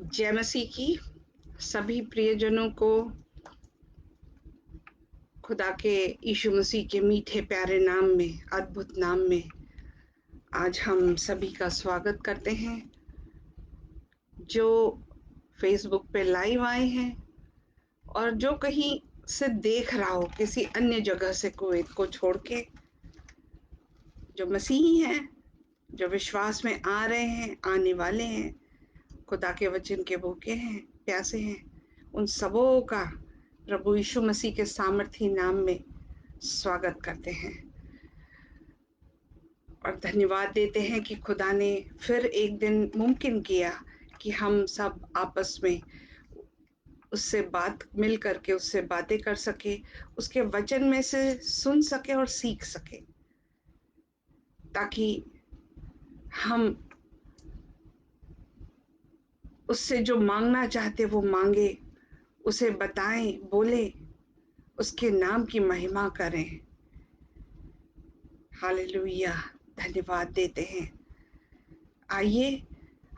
जय मसीह की सभी प्रियजनों को खुदा के यीशु मसीह के मीठे प्यारे नाम में, अद्भुत नाम में आज हम सभी का स्वागत करते हैं। जो फेसबुक पे लाइव आए हैं और जो कहीं से देख रहा हो किसी अन्य जगह से कुवैत को छोड़ के, जो मसीही हैं, जो विश्वास में आ रहे हैं, आने वाले हैं, खुदा के वचन के भूखे हैं, प्यासे हैं, उन सबों का प्रभु यीशु मसीह के सामर्थी नाम में स्वागत करते हैं और धन्यवाद देते हैं कि खुदा ने फिर एक दिन मुमकिन किया कि हम सब आपस में उससे बात मिल करके उससे बातें कर सके, उसके वचन में से सुन सके और सीख सके, ताकि हम उससे जो मांगना चाहते वो मांगे, उसे बताएं, बोले, उसके नाम की महिमा करें। हालेलुया, धन्यवाद देते हैं। आइए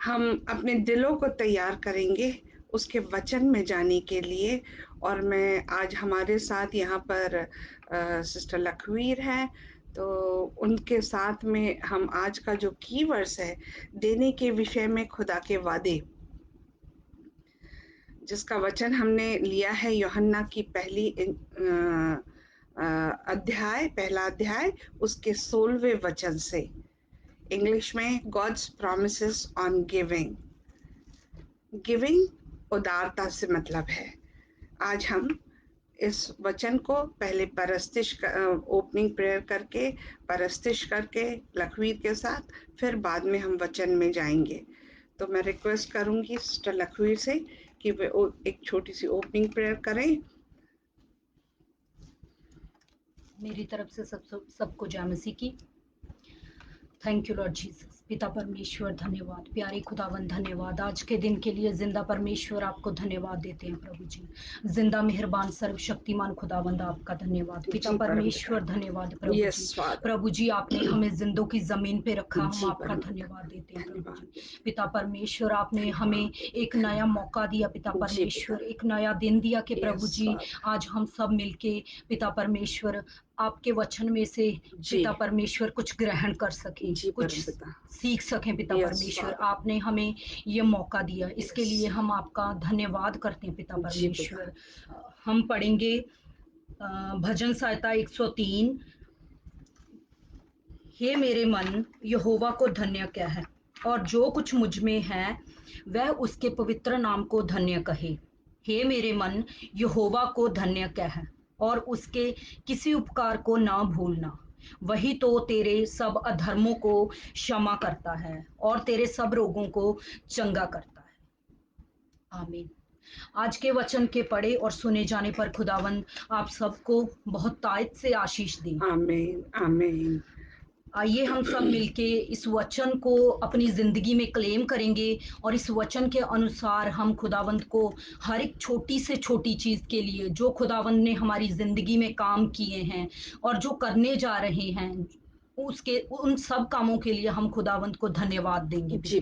हम अपने दिलों को तैयार करेंगे उसके वचन में जाने के लिए। और मैं आज हमारे साथ यहाँ पर सिस्टर लखवीर है, तो उनके साथ में हम आज का जो कीवर्ड्स है देने के विषय में खुदा के वादे, जिसका वचन हमने लिया है यूहन्ना की पहला अध्याय उसके 16वें वचन से। इंग्लिश में God's promises on giving. Giving उदारता से मतलब है। आज हम इस वचन को पहले ओपनिंग प्रेयर करके परस्तिश करके लखवीर के साथ, फिर बाद में हम वचन में जाएंगे। तो मैं रिक्वेस्ट करूंगी सिस्टर लखवीर से कि वे एक छोटी सी ओपनिंग प्रेयर करें। मेरी तरफ से सबको जय मसीह की। Thank you Lord Jesus. पिता परमेश्वर धन्यवाद, प्यारे खुदावन धन्यवाद, आज के दिन के लिए जिंदा परमेश्वर आपको धन्यवाद देते हैं प्रभु जी। जिंदा मेहरबान सर्वशक्तिमान खुदावंद आपका धन्यवाद। पिता परमेश्वर धन्यवाद प्रभु जी। प्रभु जी आपने हमें जिंदों की जमीन पे रखा, हम आपका धन्यवाद देते हैं प्रभु जी। पिता परमेश्वर आपने हमें एक नया मौका दिया पिता परमेश्वर, एक नया दिन दिया कि प्रभु जी आज हम सब मिलके पिता परमेश्वर आपके वचन में से पिता परमेश्वर कुछ ग्रहण कर सके, कुछ सीख सकें पिता परमेश्वर। आपने हमें ये मौका दिया, इसके लिए हम आपका धन्यवाद करते हैं पिता परमेश्वर। हम पढ़ेंगे भजन संहिता 103। हे मेरे मन यहोवा को धन्य क्या है, और जो कुछ मुझ में है वह उसके पवित्र नाम को धन्य कहे। हे मेरे मन यहोवा को धन्य क्या है, और उसके किसी उपकार को ना भूलना। वही तो तेरे सब अधर्मों को क्षमा करता है और तेरे सब रोगों को चंगा करता है। आमीन। आज के वचन के पढ़े और सुने जाने पर खुदावंद आप सबको बहुत तायत से आशीष दें। आमीन आमीन। आइए हम सब मिलके इस वचन को अपनी जिंदगी में क्लेम करेंगे और इस वचन के अनुसार हम खुदावंद को हर एक छोटी से छोटी चीज के लिए जो खुदावंद ने हमारी जिंदगी में काम किए हैं और जो करने जा रहे हैं, उसके उन सब कामों के लिए हम खुदावंद को धन्यवाद देंगे।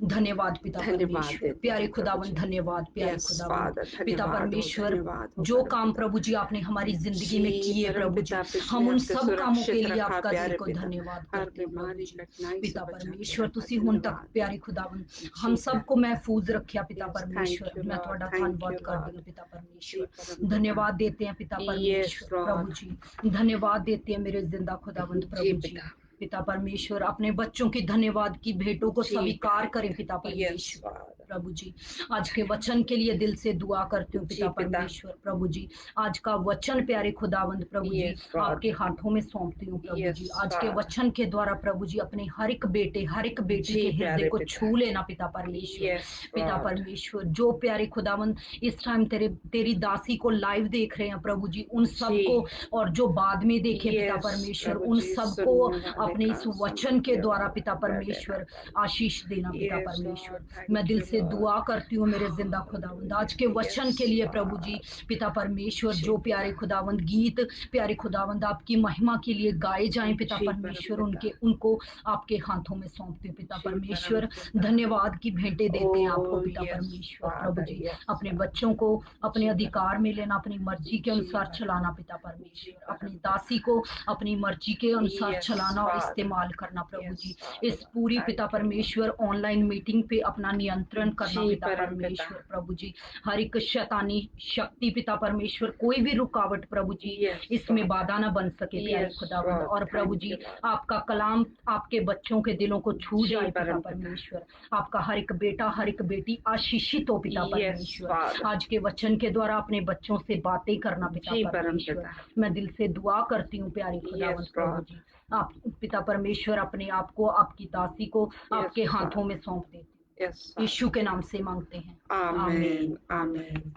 धन्यवाद पिता परमेश्वर। प्यारे खुदावंद धन्यवाद, प्यारे खुदावंद पिता परमेश्वर, जो काम प्रभु जी आपने हमारी जिंदगी में किए प्रभु जी, हम उन सब कामों के लिए आपका दिल को धन्यवाद करते हैं प्रभु जी। पिता परमेश्वर तुसी हुण तक प्यारे खुदावंद हम सबको महफूज रखिया पिता परमेश्वर, मैं थोड़ा धन्यवाद करती हूँ पिता परमेश्वर। धन्यवाद देते हैं पिता परमेश्वर प्रभु जी, धन्यवाद देते हैं मेरे जिंदा खुदावंद प्रभु जी। पिता परमेश्वर अपने बच्चों की धन्यवाद की भेंटों को स्वीकार करें पिता परमेश्वर प्रभु जी। आज के वचन के लिए दिल से दुआ करती हूँ पिता परमेश्वर प्रभु जी। आज का वचन प्यारे खुदावंद प्रभु जी आपके हाथों में सौंपती हूँ प्रभु जी। आज के वचन के द्वारा प्रभु जी अपने हर एक बेटे के हृदय को छू लेना पिता परमेश्वर। पिता परमेश्वर जो प्यारे खुदावंद इस टाइम तेरी दासी को लाइव देख रहे हैं प्रभु जी, उन सबको, और जो बाद में देखे पिता परमेश्वर, उन सबको अपने इस वचन के द्वारा पिता परमेश्वर आशीष देना पिता परमेश्वर। मैं दिल से से दुआ करती हूँ मेरे जिंदा खुदावंद आज के वचन के लिए प्रभु जी पिता परमेश्वर जो प्यारे खुदावंद गीत प्यारे खुदावंद आपकी महिमा के लिए गाए जाएं पिता परमेश्वर उनके उनको आपके हाथों में सौंपते हैं पिता परमेश्वर धन्यवाद की भेंटें देते हैं आपको पिता परमेश्वर प्रभु जी अपने बच्चों को अपने अधिकार में लेना अपनी मर्जी के अनुसार चलाना पिता परमेश्वर अपनी दासी को अपनी मर्जी के अनुसार चलाना और इस्तेमाल करना प्रभु जी इस पूरी पिता परमेश्वर ऑनलाइन मीटिंग पे अपना नियंत्रण करना पिता परमेश्वर प्रभु जी हर एक शैतानी शक्ति पिता परमेश्वर कोई भी रुकावट प्रभु जी इसमें बाधा ना बन सके प्यारे खुदावंद और प्रभु जी आपका कलाम आपके बच्चों के दिलों को छू जाए पिता परमेश्वर आपका हर एक बेटा हर एक बेटी आशीषित हो पिता परमेश्वर आज के वचन के द्वारा अपने बच्चों से बातें करना पिता परमेश्वर मैं दिल से दुआ करती हूँ प्यारे खुदावंद प्रभु जी आप पिता परमेश्वर अपने आप को आपकी दासी को आपके हाथों में सौंप देते हैं यीशु के नाम से मांगते हैं आमीन आमीन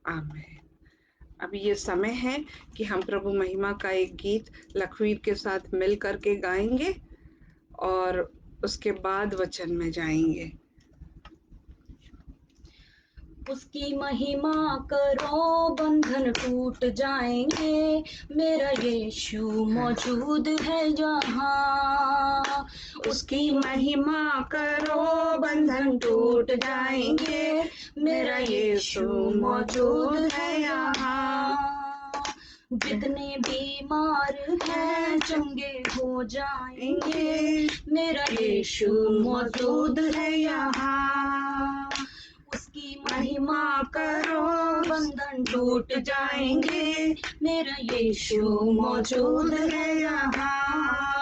आमीन। अभी ये समय है कि हम प्रभु महिमा का एक गीत लखवीर के साथ मिल करके गाएंगे और उसके बाद वचन में जाएंगे। उसकी महिमा करो बंधन टूट जाएंगे मेरा यीशु मौजूद है जहाँ उसकी महिमा करो बंधन टूट जाएंगे मेरा यीशु मौजूद है यहाँ जितने बीमार हैं चंगे हो जाएंगे मेरा यीशु मौजूद है यहाँ उसकी महिमा करो बंधन टूट जाएंगे मेरा यीशु मौजूद है यहाँ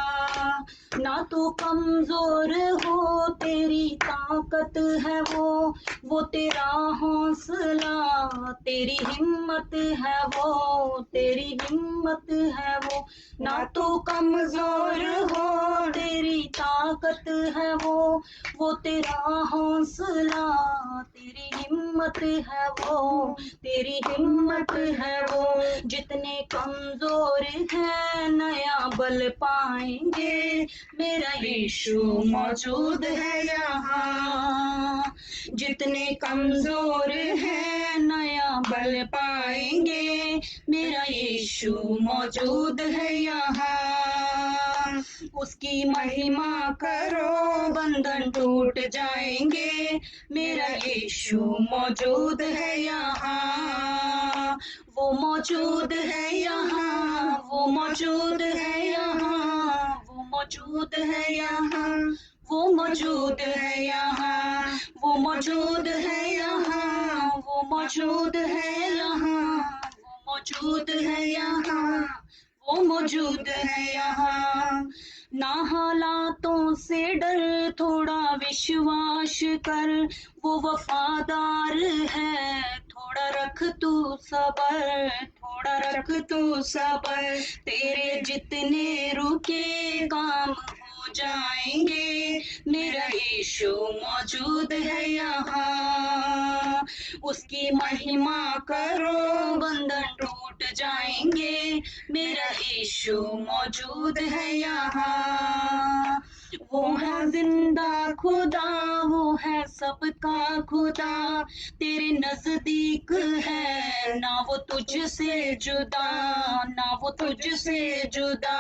ना तो कमजोर हो तेरी ताकत है वो तेरा हौसला तेरी हिम्मत है वो तेरी हिम्मत है ना तो कमजोर हो तेरी ताकत है वो तेरा हौसला तेरी हिम्मत है तेरी हिम्मत है जितने कमजोर हैं नया बल पाएंगे मेरा यीशु मौजूद है यहाँ जितने कमजोर हैं नया बल पाएंगे मेरा यीशु मौजूद है यहाँ उसकी महिमा करो बंधन टूट जाएंगे मेरा यीशु मौजूद है यहाँ वो मौजूद है यहाँ वो मौजूद है यहाँ वो मौजूद है यहाँ वो मौजूद है यहाँ वो मौजूद है यहाँ वो मौजूद है यहाँ वो मौजूद है यहाँ वो मौजूद है यहाँ ना हालातों से डर थोड़ा विश्वास कर वो वफादार है थोड़ा रख तू सबर थोड़ा रख तू सबर तेरे जितने रुके काम हो जाएंगे मेरा यीशु मौजूद है यहाँ उसकी महिमा करो बंधन टूट जाएंगे मेरा यीशु मौजूद है यहाँ वो है जिंदा खुदा वो है सबका खुदा तेरे नजदीक है ना वो तुझसे जुदा ना वो तुझसे जुदा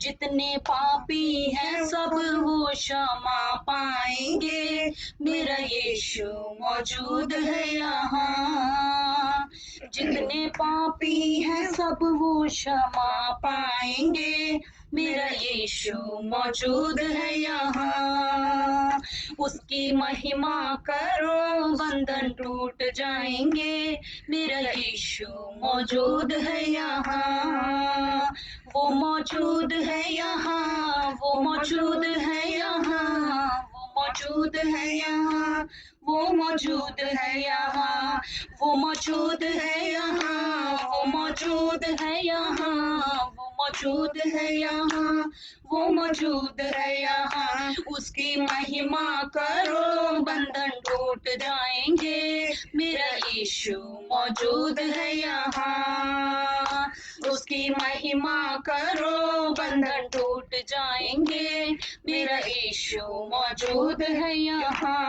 जितने पापी हैं सब वो क्षमा पाएंगे मेरा यीशु मौजूद है यहाँ जितने पापी हैं सब वो क्षमा पाएंगे मेरा यीशु मौजूद है यहाँ उसकी महिमा करो बंधन टूट जाएंगे मेरा यीशु मौजूद है यहाँ वो मौजूद है यहाँ वो मौजूद है यहाँ वो मौजूद है यहाँ वो मौजूद है यहाँ वो मौजूद है यहाँ वो मौजूद है यहाँ वो मौजूद है यहाँ वो मौजूद है यहाँ उसकी महिमा करो बंधन टूट जाएंगे मेरा यीशु मौजूद है यहाँ उसकी महिमा करो बंधन टूट जाएंगे मेरा यीशु मौजूद है यहाँ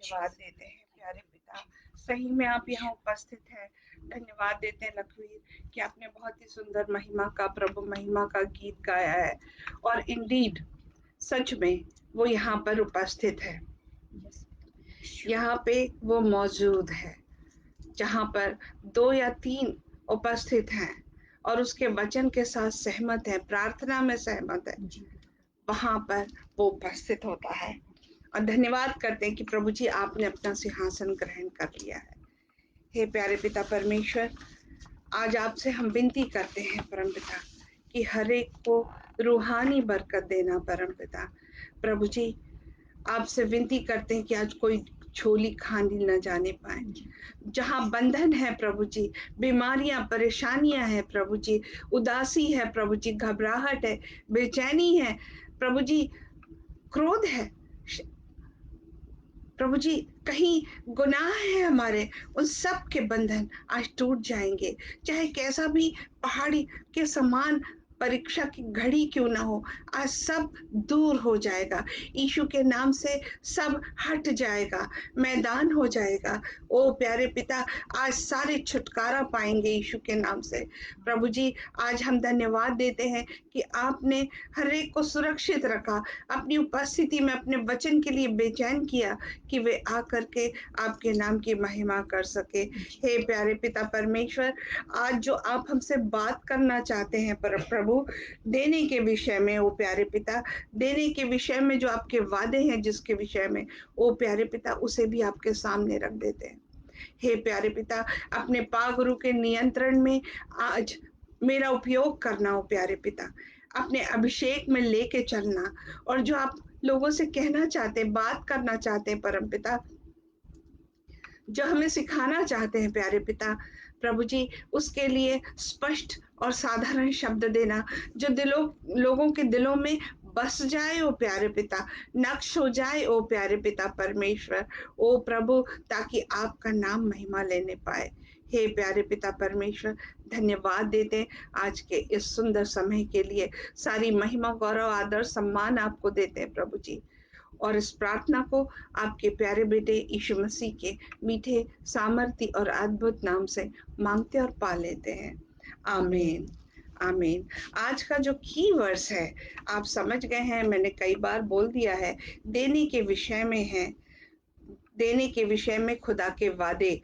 धन्यवाद देते हैं प्यारे पिता, सही में आप यहाँ उपस्थित हैं। धन्यवाद देते हैं लखवीर कि आपने बहुत ही सुंदर महिमा का, प्रभु महिमा का गीत गाया है, और इंडीड सच में वो यहाँ पर उपस्थित है, यहाँ पे वो मौजूद है। जहाँ पर 2 या 3 उपस्थित हैं और उसके वचन के साथ सहमत है, प्रार्थना में सहमत है, वहां पर वो उपस्थित होता है। और धन्यवाद करते हैं कि प्रभु जी आपने अपना सिंहासन ग्रहण कर लिया है। हे प्यारे पिता परमेश्वर, आज आपसे हम विनती करते हैं परम पिता कि हर एक को रूहानी बरकत देना परम पिता। प्रभु जी आपसे विनती करते हैं कि आज कोई छोली खानी न जाने पाए, जहाँ बंधन है प्रभु जी, बीमारियां परेशानियां हैं प्रभु जी, उदासी है प्रभु जी, घबराहट है, बेचैनी है प्रभु जी, क्रोध है प्रभु जी, कहीं गुनाह है हमारे, उन सब के बंधन आज टूट जाएंगे। चाहे कैसा भी पहाड़ी के समान परीक्षा की घड़ी क्यों ना हो, आज सब दूर हो जाएगा। यीशु के नाम से सब हट जाएगा, मैदान हो जाएगा। ओ प्यारे पिता, आज सारे छुटकारा पाएंगे यीशु के नाम से। प्रभु जी आज हम धन्यवाद देते हैं कि आपने हर एक को सुरक्षित रखा, अपनी उपस्थिति में अपने वचन के लिए बेचैन किया कि वे आकर के आपके नाम की महिमा कर सके। हे प्यारे पिता परमेश्वर, आज जो आप हमसे बात करना चाहते हैं पर प्रभु, देने के विषय में, ओ प्यारे पिता, देने के विषय में जो आपके वादे हैं, जिसके विषय में, ओ प्यारे पिता, उसे भी आपके सामने रख देते हैं। हे प्यारे पिता, अपने पाक गुरु के नियंत्रण में आज मेरा उपयोग करना हो प्यारे पिता, अपने अभिषेक में लेके चलना, और जो आप लोगों से कहना चाहते हैं, बात करना चाहते हैं परम पिता, जो हमें सिखाना चाहते हैं प्यारे पिता, प्रभु जी उसके लिए स्पष्ट और साधारण शब्द देना, जो लोगों के दिलों में बस जाए ओ प्यारे पिता, नक्श हो जाए ओ प्यारे पिता परमेश्वर, ओ प्रभु, ताकि आपका नाम महिमा लेने पाए। हे प्यारे पिता परमेश्वर, धन्यवाद देते हैं आज के इस सुंदर समय के लिए। सारी महिमा, गौरव, आदर, सम्मान आपको देते हैं प्रभु जी, और इस प्रार्थना को आपके प्यारे बेटे यीशु मसीह के मीठे, सामर्थी और अद्भुत नाम से मांगते और पा लेते हैं। आमीन, आमीन। आज का जो की वर्स है आप समझ गए हैं, मैंने कई बार बोल दिया है, देने के विषय में है, देने के विषय में खुदा के वादे,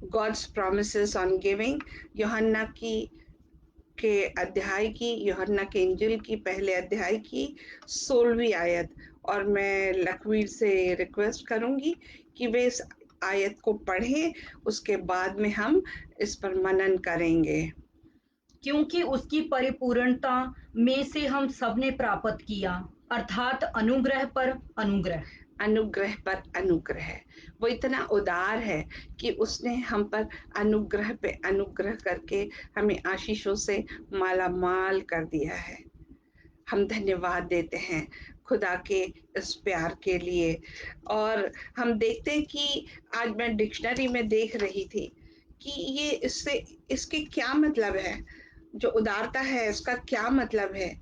गॉड्स प्रॉमिसेस ऑन गिविंग, यूहन्ना के यूहन्ना के इंजिल की पहले अध्याय की 16वीं आयत। और मैं लखवीर से रिक्वेस्ट करूंगी कि वे इस आयत को पढ़ें, उसके बाद में हम इस पर मनन करेंगे। क्योंकि उसकी परिपूर्णता में से हम सबने प्राप्त किया, अर्थात अनुग्रह पर अनुग्रह। अनुग्रह पर अनुग्रह, वो इतना उदार है कि उसने हम पर अनुग्रह पे अनुग्रह करके हमें आशीषों से माला माल कर दिया है। हम धन्यवाद देते हैं खुदा के इस प्यार के लिए। और हम देखते हैं कि आज मैं डिक्शनरी में देख रही थी कि ये इसके क्या मतलब है, जो उदारता है इसका क्या मतलब है।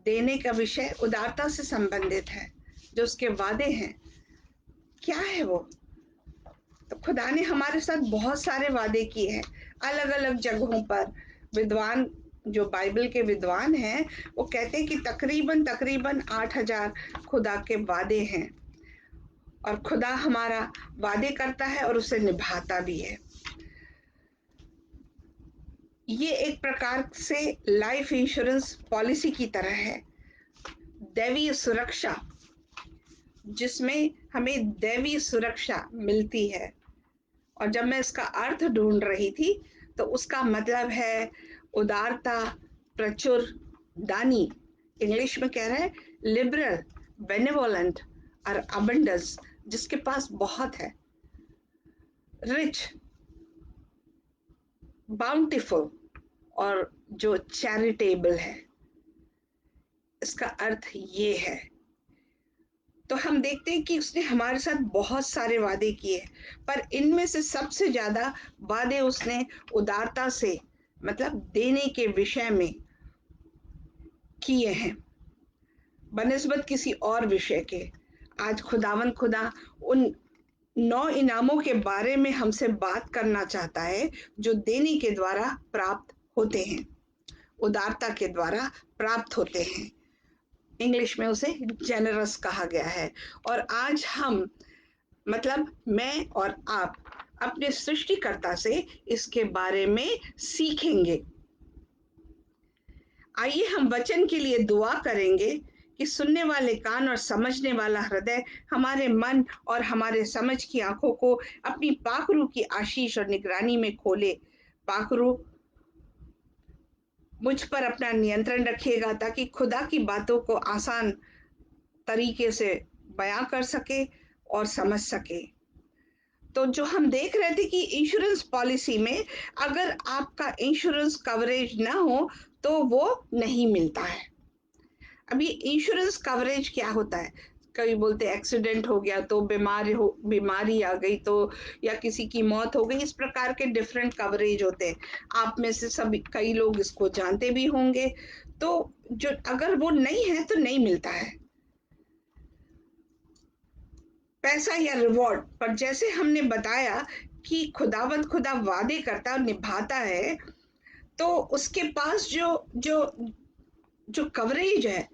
देने का विषय उदारता से संबंधित है, जो उसके वादे हैं क्या है वो। तो खुदा ने हमारे साथ बहुत सारे वादे किए हैं अलग अलग जगहों पर। विद्वान, जो बाइबल के विद्वान हैं, वो कहते हैं कि तकरीबन तकरीबन 8000 खुदा के वादे हैं, और खुदा हमारा वादे करता है और उसे निभाता भी है। ये एक प्रकार से लाइफ इंश्योरेंस पॉलिसी की तरह है, दैवीय सुरक्षा, जिसमें हमें दैवीय सुरक्षा मिलती है। और जब मैं इसका अर्थ ढूंढ रही थी तो उसका मतलब है उदारता, प्रचुर, दानी, इंग्लिश में कह रहा है लिबरल, बेनेवोलेंट और अबंडेंस, जिसके पास बहुत है, रिच, बाउंटीफुल, और जो चैरिटेबल है। इसका अर्थ ये है। तो हम देखते हैं कि उसने हमारे साथ बहुत सारे वादे किए, पर इनमें से सबसे ज्यादा वादे उसने उदारता से, मतलब देने के विषय में किए हैं, बनिस्बत किसी और विषय के। आज खुदावन खुदा उन 9 इनामों के बारे में हमसे बात करना चाहता है जो देने के द्वारा प्राप्त होते हैं, उदारता के द्वारा प्राप्त होते हैं। इंग्लिश में उसे जेनरस कहा गया है। और आज हम मतलब मैं और आप अपने सृष्टिकर्ता से इसके बारे में सीखेंगे। आइए हम वचन के लिए दुआ करेंगे कि सुनने वाले कान और समझने वाला हृदय हमारे मन और हमारे समझ की आंखों को अपनी पाखरू की आशीष और निगरानी में खोले। पाखरू मुझ पर अपना नियंत्रण रखिएगा ताकि खुदा की बातों को आसान तरीके से बयां कर सके और समझ सके। तो जो हम देख रहे थे कि इंश्योरेंस पॉलिसी में अगर आपका इंश्योरेंस कवरेज ना हो तो वो नहीं मिलता है। अभी इंश्योरेंस कवरेज क्या होता है? कई बोलते एक्सीडेंट हो गया तो बीमारी आ गई तो, या किसी की मौत हो गई, इस प्रकार के डिफरेंट कवरेज होते हैं। आप में से सभी कई लोग इसको जानते भी होंगे। तो जो अगर वो नहीं है तो नहीं मिलता है पैसा या रिवॉर्ड। पर जैसे हमने बताया कि खुदावंद खुदा वादे करता और निभाता है, तो उसके पास जो जो जो कवरेज है,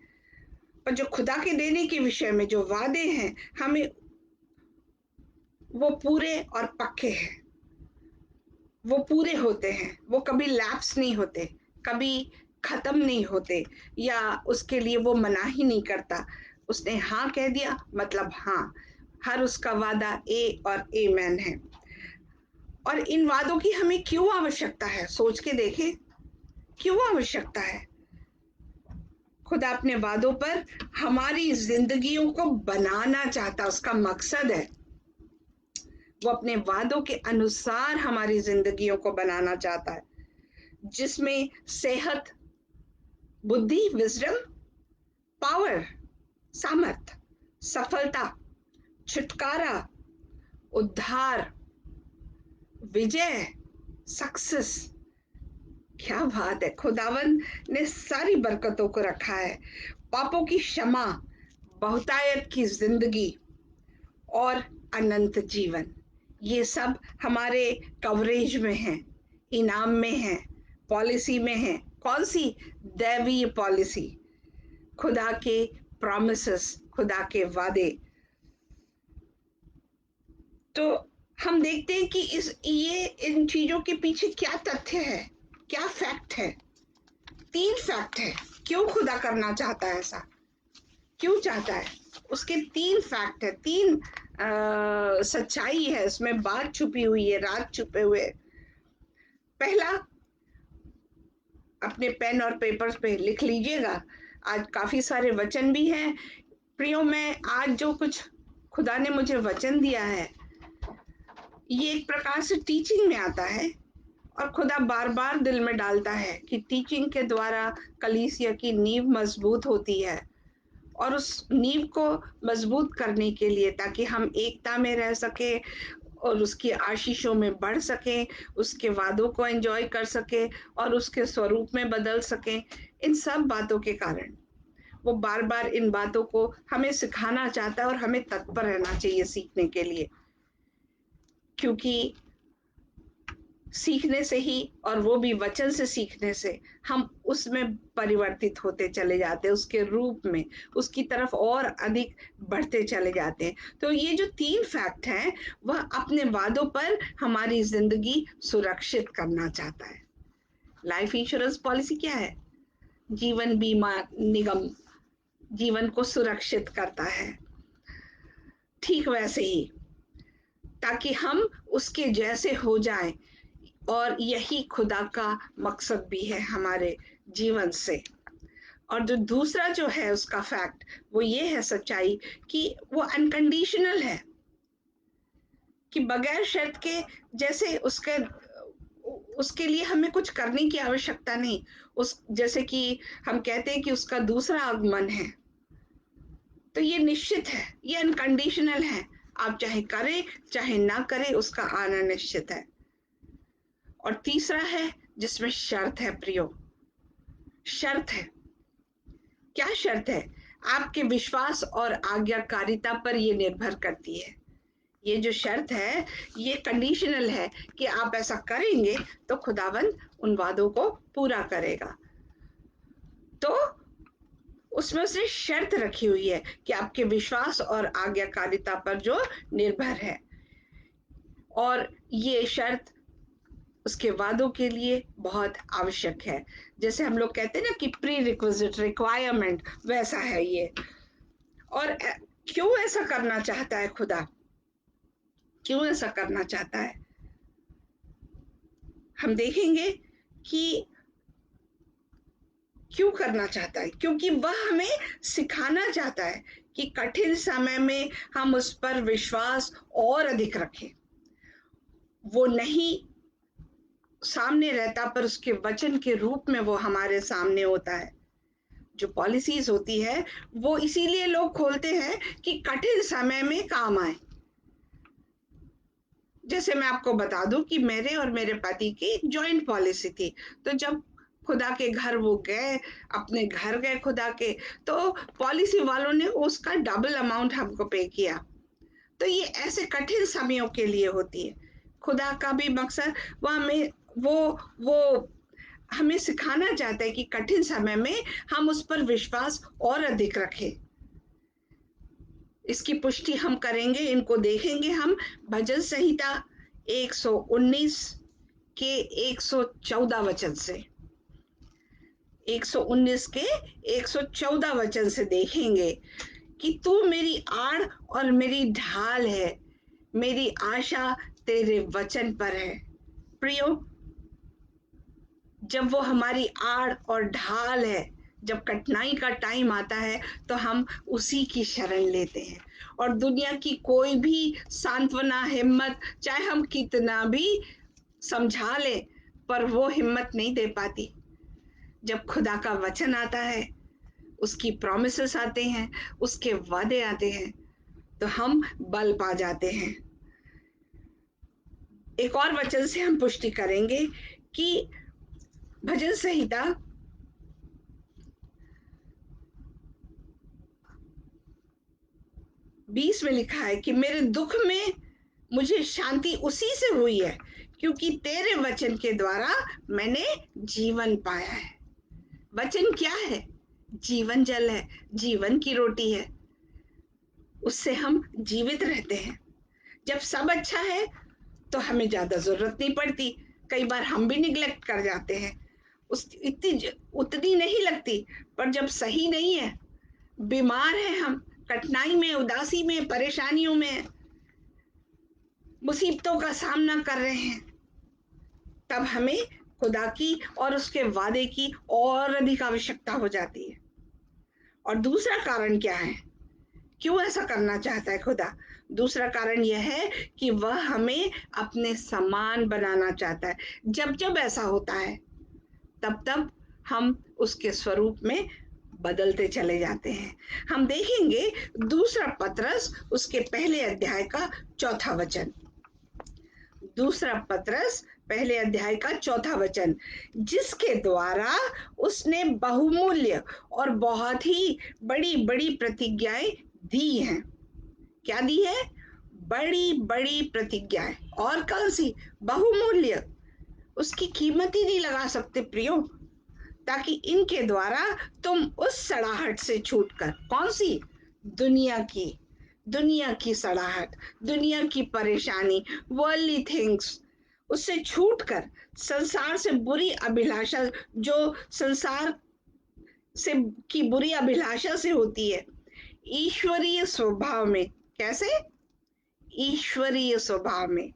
पर जो खुदा के देने के विषय में जो वादे हैं, हमें वो पूरे और पक्के हैं। वो पूरे होते हैं, वो कभी लैप्स नहीं होते, कभी खत्म नहीं होते, या उसके लिए वो मना ही नहीं करता। उसने हाँ कह दिया मतलब हाँ। हर उसका वादा ए और ए मैन है। और इन वादों की हमें क्यों आवश्यकता है? सोच के देखें, क्यों आवश्यकता है? खुदा अपने वादों पर हमारी जिंदगियों को बनाना चाहता, उसका मकसद है। वो अपने वादों के अनुसार हमारी जिंदगियों को बनाना चाहता है, जिसमें सेहत, बुद्धि, विजडम, पावर, सामर्थ, सफलता, छुटकारा, उद्धार, विजय, सक्सेस। क्या बात है! खुदावन ने सारी बरकतों को रखा है। पापों की क्षमा, बहुतायत की जिंदगी और अनंत जीवन, ये सब हमारे कवरेज में है, इनाम में है, पॉलिसी में है। कौन सी? दैवीय पॉलिसी, खुदा के प्रॉमिसेस, खुदा के वादे। तो हम देखते हैं कि ये इन चीजों के पीछे क्या तथ्य है, क्या फैक्ट है। 3 फैक्ट है क्यों खुदा करना चाहता है ऐसा, क्यों चाहता है। उसके 3 फैक्ट है, 3 सच्चाई है, उसमें बात छुपी हुई है, राज छुपे हुए। पहला, अपने पेन और पेपर्स पे लिख लीजिएगा। आज काफी सारे वचन भी हैं। प्रियो, मैं आज जो कुछ खुदा ने मुझे वचन दिया है, ये एक प्रकार से टीचिंग में आता है। और खुदा बार बार दिल में डालता है कि टीचिंग के द्वारा कलीसिया की नींव मजबूत होती है। और उस नींव को मजबूत करने के लिए, ताकि हम एकता में रह सके और उसकी आशीषों में बढ़ सके, उसके वादों को एंजॉय कर सके और उसके स्वरूप में बदल सके, इन सब बातों के कारण वो बार बार इन बातों को हमें सिखाना चाहता है। और हमें तत्पर रहना चाहिए सीखने के लिए, क्योंकि सीखने से ही, और वो भी वचन से सीखने से, हम उसमें परिवर्तित होते चले जाते हैं, उसके रूप में, उसकी तरफ और अधिक बढ़ते चले जाते हैं। तो ये जो 3 फैक्ट हैं, वह अपने वादों पर हमारी जिंदगी सुरक्षित करना चाहता है। लाइफ इंश्योरेंस पॉलिसी क्या है? जीवन बीमा निगम जीवन को सुरक्षित करता है, ठीक वैसे ही, ताकि हम उसके जैसे हो जाएं। और यही खुदा का मकसद भी है हमारे जीवन से। और जो दूसरा जो है उसका फैक्ट, वो ये है, सच्चाई, कि वो अनकंडीशनल है, कि बगैर शर्त के, जैसे उसके लिए हमें कुछ करने की आवश्यकता नहीं। उस जैसे कि हम कहते हैं कि उसका दूसरा आगमन है, तो ये निश्चित है, ये अनकंडीशनल है। आप चाहे करें चाहे ना करें, उसका आना निश्चित है। और तीसरा है जिसमें शर्त है प्रियो, शर्त है। क्या शर्त है? आपके विश्वास और आज्ञाकारिता पर ये निर्भर करती है। ये जो शर्त है ये कंडीशनल है कि आप ऐसा करेंगे तो खुदावंद उन वादों को पूरा करेगा। तो उसमें उसने शर्त रखी हुई है कि आपके विश्वास और आज्ञाकारिता पर जो निर्भर है, और ये शर्त उसके वादों के लिए बहुत आवश्यक है। जैसे हम लोग कहते हैं ना कि प्री रिक्विजिट रिक्वायरमेंट, वैसा है ये। और क्यों ऐसा करना चाहता है खुदा, क्यों ऐसा करना चाहता है, हम देखेंगे कि क्यों करना चाहता है। क्योंकि वह हमें सिखाना चाहता है कि कठिन समय में हम उस पर विश्वास और अधिक रखें। वो नहीं सामने रहता, पर उसके वचन के रूप में वो हमारे सामने होता है। जो पॉलिसीज होती है वो इसीलिए लोग खोलते हैं कि कठिन समय में काम आए। जैसे मैं आपको बता दूं कि मेरे और मेरे पति की जॉइंट पॉलिसी थी। तो जब खुदा के घर वो गए, अपने घर गए खुदा के, तो पॉलिसी वालों ने उसका डबल अमाउंट हमको पे किया। तो ये ऐसे कठिन समयों के लिए होती है। खुदा का भी मकसद वो हमें वो हमें सिखाना चाहता है कि कठिन समय में हम उस पर विश्वास और अधिक रखें। इसकी पुष्टि हम करेंगे, इनको देखेंगे हम भजन संहिता 119 के 114 वचन से। 119 के 114 वचन से देखेंगे कि तू मेरी आड़ और मेरी ढाल है, मेरी आशा तेरे वचन पर है। प्रियो, जब वो हमारी आड़ और ढाल है, जब कठिनाई का टाइम आता है तो हम उसी की शरण लेते हैं। और दुनिया की कोई भी सांत्वना, हिम्मत, चाहे हम कितना भी समझा ले, पर वो हिम्मत नहीं दे पाती। जब खुदा का वचन आता है, उसकी प्रॉमिसेस आते हैं, उसके वादे आते हैं, तो हम बल पा जाते हैं। एक और वचन से हम पुष्टि करेंगे कि भजन संहिता 20 में लिखा है कि मेरे दुख में मुझे शांति उसी से हुई है, क्योंकि तेरे वचन के द्वारा मैंने जीवन पाया है। वचन क्या है? जीवन जल है, जीवन की रोटी है। उससे हम जीवित रहते हैं। जब सब अच्छा है तो हमें ज्यादा जरूरत नहीं पड़ती। कई बार हम भी निग्लेक्ट कर जाते हैं, उस इतनी उतनी नहीं लगती। पर जब सही नहीं है, बीमार है हम, कठिनाई में, उदासी में, परेशानियों में, मुसीबतों का सामना कर रहे हैं, तब हमें खुदा की और उसके वादे की और अधिक आवश्यकता हो जाती है। और दूसरा कारण क्या है, क्यों ऐसा करना चाहता है खुदा? दूसरा कारण यह है कि वह हमें अपने समान बनाना चाहता है। जब जब ऐसा होता है, तब तब हम उसके स्वरूप में बदलते चले जाते हैं। हम देखेंगे दूसरा पतरस उसके पहले अध्याय का 4था वचन। दूसरा पतरस पहले अध्याय का 4था वचन, जिसके द्वारा उसने बहुमूल्य और बहुत ही बड़ी बड़ी प्रतिज्ञाएं दी हैं। क्या दी है? बड़ी बड़ी प्रतिज्ञाएं। और कौन सी? बहुमूल्य। उसकी कीमत ही नहीं लगा सकते प्रियो, ताकि इनके द्वारा तुम उस सड़ाहट से छूटकर, कौन सी? दुनिया की, दुनिया की सड़ाहट, दुनिया की परेशानी, वर्ल्डली थिंग्स, उससे छूटकर संसार से बुरी अभिलाषा, जो संसार से की बुरी अभिलाषा से होती है, ईश्वरीय स्वभाव में, कैसे? ईश्वरीय स्वभाव में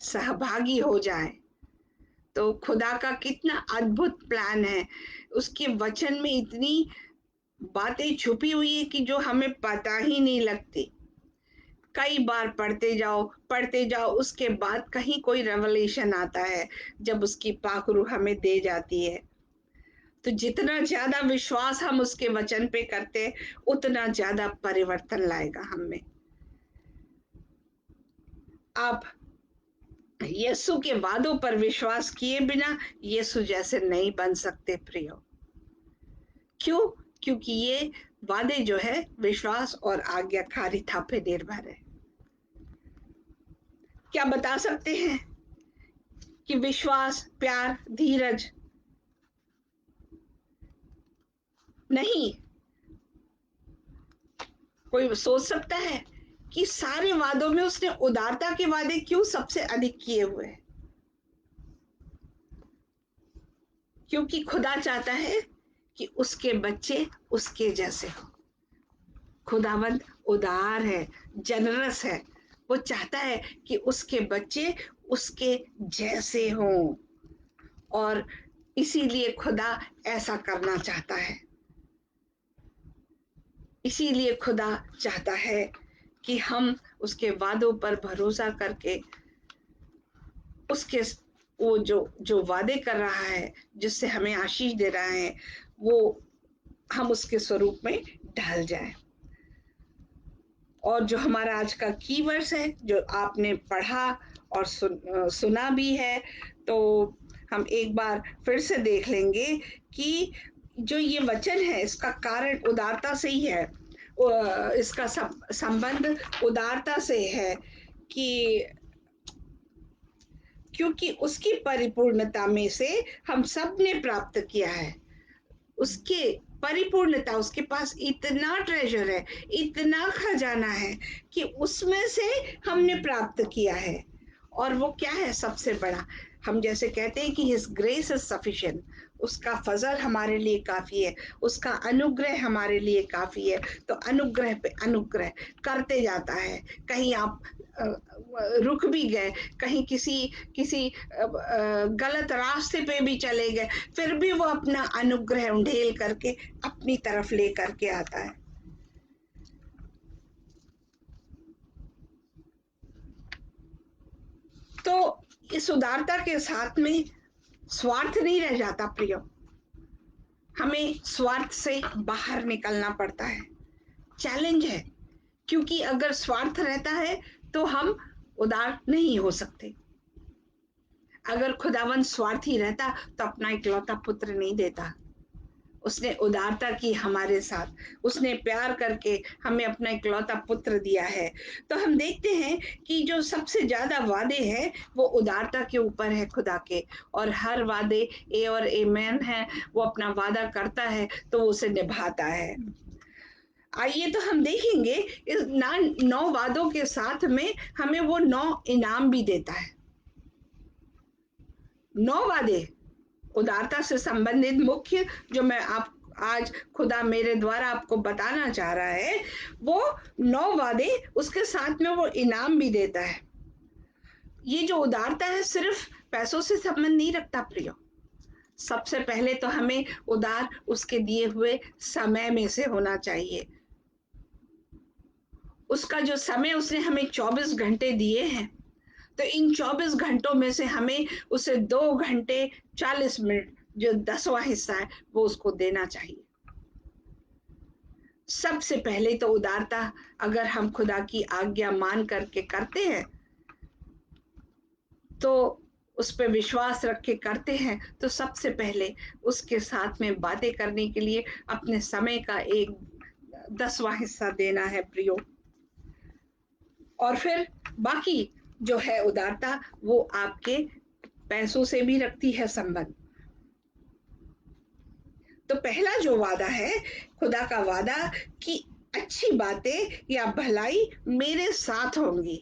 सहभागी हो जाए। तो खुदा का कितना अद्भुत प्लान है। उसके वचन में इतनी बातें छुपी हुई है कि जो हमें पता ही नहीं लगती। कई बार पढ़ते जाओ, उसके बाद कहीं कोई रेवलेशन आता है, जब उसकी पाखरू हमें दे जाती है। तो जितना ज्यादा विश्वास हम उसके वचन पे करते, उतना ज्यादा परिवर्तन लाएगा हम में। आप यीशु के वादों पर विश्वास किए बिना यीशु जैसे नहीं बन सकते प्रियो। क्यों? क्योंकि ये वादे जो है विश्वास और आज्ञाकारिता पे निर्भर है। क्या बता सकते हैं कि विश्वास, प्यार, धीरज नहीं? कोई सोच सकता है कि सारे वादों में उसने उदारता के वादे क्यों सबसे अधिक किए हुए हैं? क्योंकि खुदा चाहता है कि उसके बच्चे उसके जैसे हो। खुदावंद उदार है, जनरस है। वो चाहता है कि उसके बच्चे उसके जैसे हों, और इसीलिए खुदा ऐसा करना चाहता है। इसीलिए खुदा चाहता है कि हम उसके वादों पर भरोसा करके उसके वो जो जो वादे कर रहा है, जिससे हमें आशीष दे रहा है, वो हम उसके स्वरूप में ढल जाए। और जो हमारा आज का कीवर्ड्स है, जो आपने पढ़ा और सुना भी है, तो हम एक बार फिर से देख लेंगे कि जो ये वचन है इसका कारण उदारता से ही है। इसका संबंध उदारता से है कि क्योंकि उसकी परिपूर्णता में से हम सब ने प्राप्त किया है। उसके परिपूर्णता, उसके पास इतना ट्रेजर है, इतना खजाना है कि उसमें से हमने प्राप्त किया है। और वो क्या है सबसे बड़ा? हम जैसे कहते हैं कि हिज ग्रेस इज सफिशिएंट, उसका फजल हमारे लिए काफी है, उसका अनुग्रह हमारे लिए काफी है। तो अनुग्रह पे अनुग्रह करते जाता है। कहीं आप रुक भी गए, कहीं किसी किसी गलत रास्ते पे भी चले गए, फिर भी वो अपना अनुग्रह उंडेल करके अपनी तरफ ले करके आता है। तो इस उदारता के साथ में स्वार्थ नहीं रह जाता प्रियो। हमें स्वार्थ से बाहर निकलना पड़ता है। चैलेंज है, क्योंकि अगर स्वार्थ रहता है तो हम उदार नहीं हो सकते। अगर खुदावन स्वार्थी रहता तो अपना इकलौता पुत्र नहीं देता। उसने उदारता की हमारे साथ, उसने प्यार करके हमें अपना इकलौता पुत्र दिया है। तो हम देखते हैं कि जो सबसे ज्यादा वादे हैं वो उदारता के ऊपर है खुदा के। और हर वादे ए और आमेन है, वो अपना वादा करता है तो वो उसे निभाता है। आइए तो हम देखेंगे इस 9 वादों के साथ में हमें वो 9 इनाम भी देता है। 9 वादे उदारता से संबंधित मुख्य, जो मैं आप आज खुदा मेरे द्वारा आपको बताना चाह रहा है, वो 9 वादे, उसके साथ में वो इनाम भी देता है। ये जो उदारता है सिर्फ पैसों से संबंध नहीं रखता प्रियो। सबसे पहले तो हमें उदार उसके दिए हुए समय में से होना चाहिए। उसका जो समय उसने हमें 24 घंटे दिए हैं, तो इन 24 घंटों में से हमें उसे 2 घंटे 40 मिनट, जो 10वां हिस्सा है, वो उसको देना चाहिए। सबसे पहले तो उदारता, अगर हम खुदा की आज्ञा मान करके करते हैं, तो उस पर विश्वास रख के करते हैं, तो सबसे पहले उसके साथ में बातें करने के लिए अपने समय का एक 10वां हिस्सा देना है प्रियो। और फिर बाकी जो है उदारता, वो आपके पैसों से भी रखती है संबंध। तो पहला जो वादा है, खुदा का वादा कि अच्छी बातें या भलाई मेरे साथ होंगी।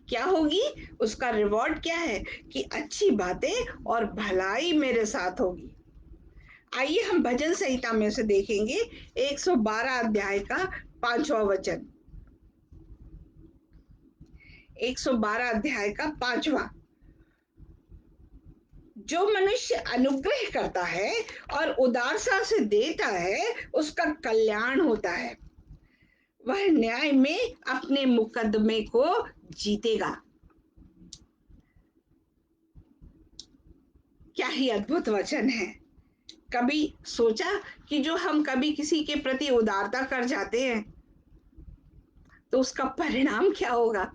क्या होगी? उसका रिवॉर्ड क्या है? कि अच्छी बातें और भलाई मेरे साथ होगी। आइए हम भजन संहिता में से देखेंगे 112 अध्याय का 5वां वचन। 112 अध्याय का 5वां। जो मनुष्य अनुग्रह करता है और उदारता से देता है, उसका कल्याण होता है। वह न्याय में अपने मुकदमे को जीतेगा। क्या ही अद्भुत वचन है। कभी सोचा कि जो हम कभी किसी के प्रति उदारता कर जाते हैं, तो उसका परिणाम क्या होगा?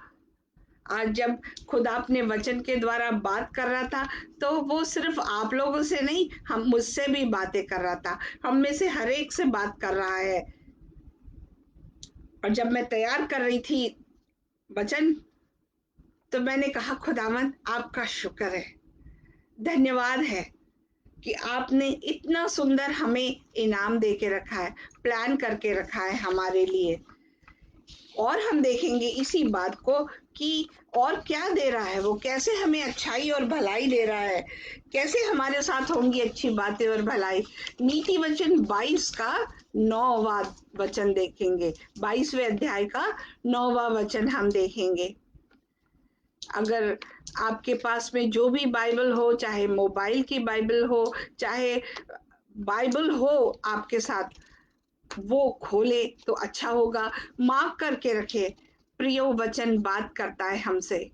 आज जब खुदा अपने वचन के द्वारा बात कर रहा था, तो वो सिर्फ आप लोगों से नहीं, हम मुझसे भी बातें कर रहा था। हम में से हर एक से बात कर रहा है। और जब मैं तैयार कर रही थी वचन, तो मैंने कहा खुदावंद आपका शुक्र है, धन्यवाद है कि आपने इतना सुंदर हमें इनाम दे के रखा है, प्लान करके रखा है हमारे लिए। और हम देखेंगे इसी बात को कि और क्या दे रहा है वो, कैसे हमें अच्छाई और भलाई दे रहा है, कैसे हमारे साथ होंगी अच्छी बातें और भलाई। नीति वचन 22 का 9वां वचन देखेंगे, 22वें अध्याय का 9वां वचन हम देखेंगे। अगर आपके पास में जो भी बाइबल हो, चाहे मोबाइल की बाइबल हो, चाहे बाइबल हो आपके साथ, वो खोले तो अच्छा होगा, मार्क करके रखे। प्रियो वचन बात करता है हमसे,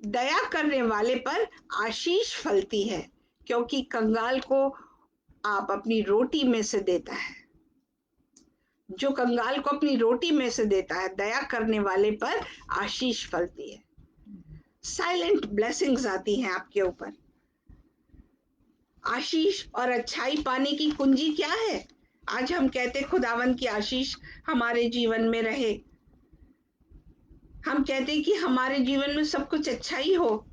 दया करने वाले पर आशीष फलती है, क्योंकि कंगाल को आप अपनी रोटी में से देता है। जो कंगाल को अपनी रोटी में से देता है, दया करने वाले पर आशीष फलती है। साइलेंट ब्लेसिंग्स आती हैं आपके ऊपर। आशीष और अच्छाई पाने की कुंजी क्या है? आज हम कहते खुदावन की आशीष हमारे जीवन में रहे। हम कहते कि हमारे जीवन में सब कुछ अच्छा ही हो।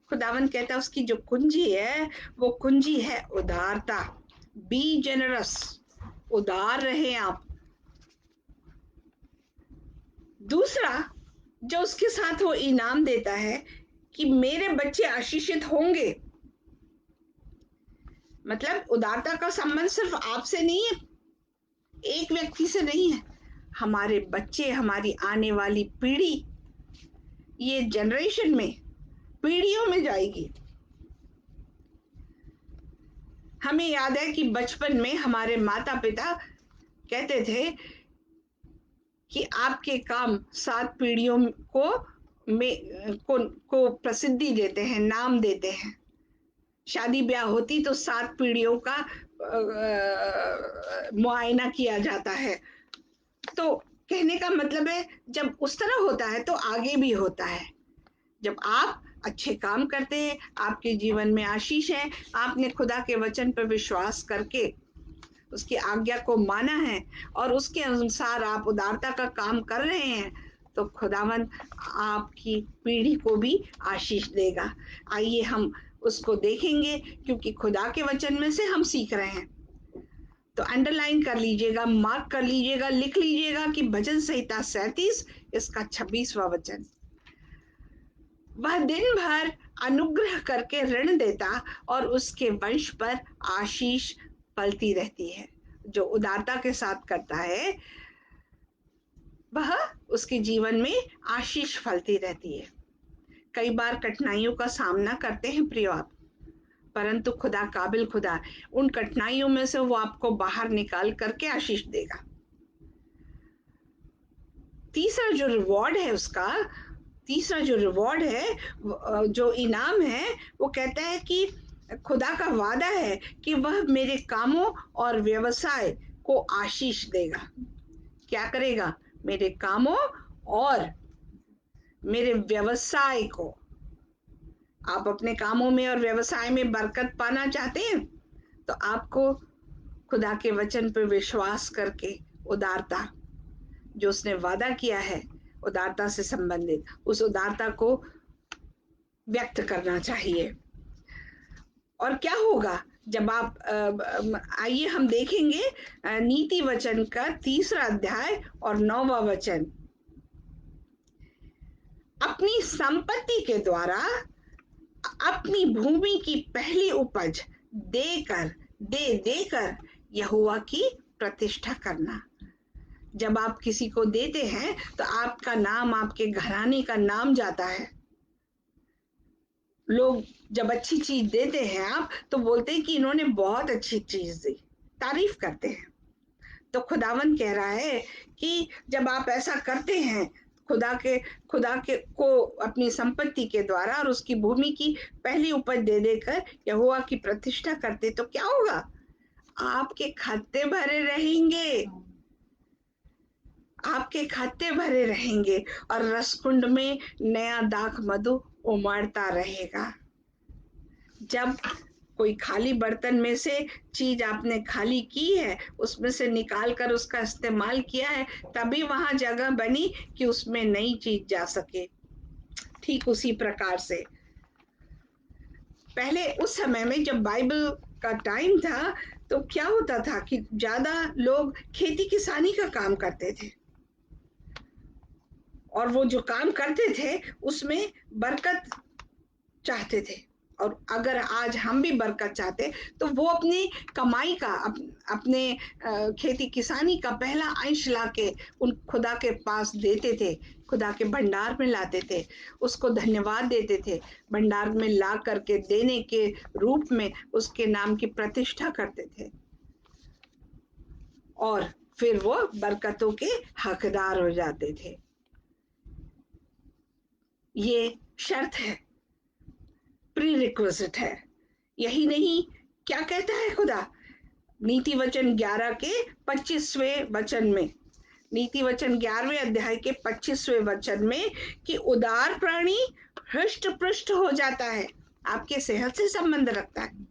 खुदावन कहता है उसकी जो कुंजी है, वो कुंजी है उदारता। बी जेनरस, उदार रहे आप। दूसरा जो उसके साथ वो इनाम देता है कि मेरे बच्चे आशीषित होंगे। मतलब उदारता का संबंध सिर्फ आपसे नहीं है, एक व्यक्ति से नहीं है, हमारे बच्चे, हमारी आने वाली पीढ़ी, ये जनरेशन में, पीढ़ियों में जाएगी। हमें याद है कि बचपन में हमारे माता पिता कहते थे कि आपके काम 7 पीढ़ियों को प्रसिद्धि देते हैं, नाम देते हैं। शादी ब्याह होती तो 7 पीढ़ियों का मुआयना किया जाता है। तो कहने का मतलब है जब उस तरह होता है तो आगे भी होता है। जब आप अच्छे काम करते हैं, आपके जीवन में आशीष है, आपने खुदा के वचन पर विश्वास करके उसकी आज्ञा को माना है और उसके अनुसार आप उदारता का काम कर रहे हैं, तो खुदावन आपकी पीढ़ी को भी आशीष देगा। आइए हम उसको देखेंगे, क्योंकि खुदा के वचन में से हम सीख रहे हैं। तो अंडरलाइन कर लीजिएगा, मार्क कर लीजिएगा, लिख लीजिएगा कि भजन संहिता 37 इसका 26वां वचन। वह दिन भर अनुग्रह करके ऋण देता और उसके वंश पर आशीष फलती रहती है। जो उदारता के साथ करता है वह उसके जीवन में आशीष फलती रहती है। कई बार कठिनाइयों का सामना करते हैं प्रियो आप, परंतु खुदा काबिल खुदा, उन कठिनाइयों में से वो आपको बाहर निकाल करके आशीष देगा। तीसरा जो रिवॉर्ड है उसका, तीसरा जो रिवॉर्ड है, जो इनाम है, वो कहता है कि खुदा का वादा है कि वह मेरे कामों और व्यवसाय को आशीष देगा। क्या करेगा? मेरे कामों और मेरे व्यवसाय को। आप अपने कामों में और व्यवसाय में बरकत पाना चाहते हैं तो आपको खुदा के वचन पर विश्वास करके उदारता, जो उसने वादा किया है उदारता से संबंधित, उस उदारता को व्यक्त करना चाहिए। और क्या होगा जब आप, आइए हम देखेंगे नीति वचन का 3 अध्याय और 9वां वचन। अपनी संपत्ति के द्वारा अपनी भूमि की पहली उपज देकर यहोवा की प्रतिष्ठा करना। जब आप किसी को देते हैं तो आपका नाम, आपके घराने का नाम जाता है। लोग जब अच्छी चीज देते हैं आप, तो बोलते हैं कि इन्होंने बहुत अच्छी चीज दी, तारीफ करते हैं। तो खुदावन कह रहा है कि जब आप ऐसा करते हैं, खुदा के को अपनी संपत्ति के द्वारा और उसकी भूमि की पहली उपज दे देकर यहोवा की प्रतिष्ठा करते, तो क्या होगा? आपके खाते भरे रहेंगे, आपके खाते भरे रहेंगे और रसकुंड में नया दाख मधु उमड़ता रहेगा। जब कोई खाली बर्तन में से चीज आपने खाली की है, उसमें से निकाल कर उसका इस्तेमाल किया है, तभी वहां जगह बनी कि उसमें नई चीज जा सके। ठीक उसी प्रकार से पहले उस समय में जब बाइबल का टाइम था, तो क्या होता था कि ज्यादा लोग खेती किसानी का काम करते थे, और वो जो काम करते थे उसमें बरकत चाहते थे। और अगर आज हम भी बरकत चाहते, तो वो अपनी कमाई का अपने खेती किसानी का पहला अंश लाके उन खुदा के पास देते थे, खुदा के भंडार में लाते थे, उसको धन्यवाद देते थे, भंडार में ला करके देने के रूप में उसके नाम की प्रतिष्ठा करते थे, और फिर वो बरकतों के हकदार हो जाते थे। ये शर्त है, प्री रिक्विजिट है। यही नहीं, क्या कहता है खुदा नीति वचन 11 के 25वें वचन में, नीति वचन 11वें अध्याय के 25वें वचन में, कि उदार प्राणी हृष्ट पृष्ठ हो जाता है, आपके सेहत से संबंध रखता है,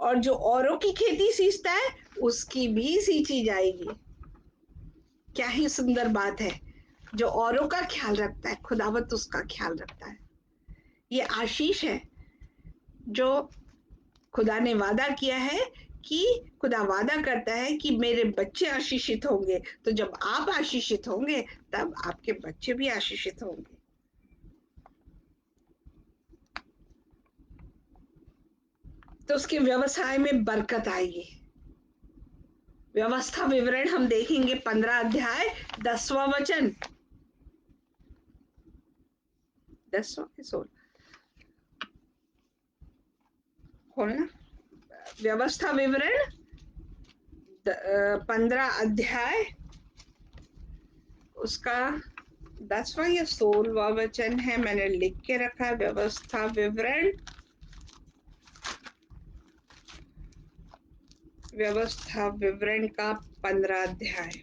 और जो औरों की खेती सींचता है उसकी भी सींची जाएगी। क्या ही सुंदर बात है, जो औरों का ख्याल रखता है खुदावत उसका ख्याल रखता है। ये आशीष है जो खुदा ने वादा किया है, कि खुदा वादा करता है कि मेरे बच्चे आशीषित होंगे, तो जब आप आशीषित होंगे तब आपके बच्चे भी आशीषित होंगे। तो उसके व्यवसाय में बरकत आएगी। व्यवस्था विवरण हम देखेंगे 15 अध्याय 10वां वचन, 10वां के 16 खोलना। व्यवस्था विवरण 15 अध्याय उसका 10वां या 16वां वचन है, मैंने लिख के रखा है। व्यवस्था विवरण, व्यवस्था विवरण का 15 अध्याय।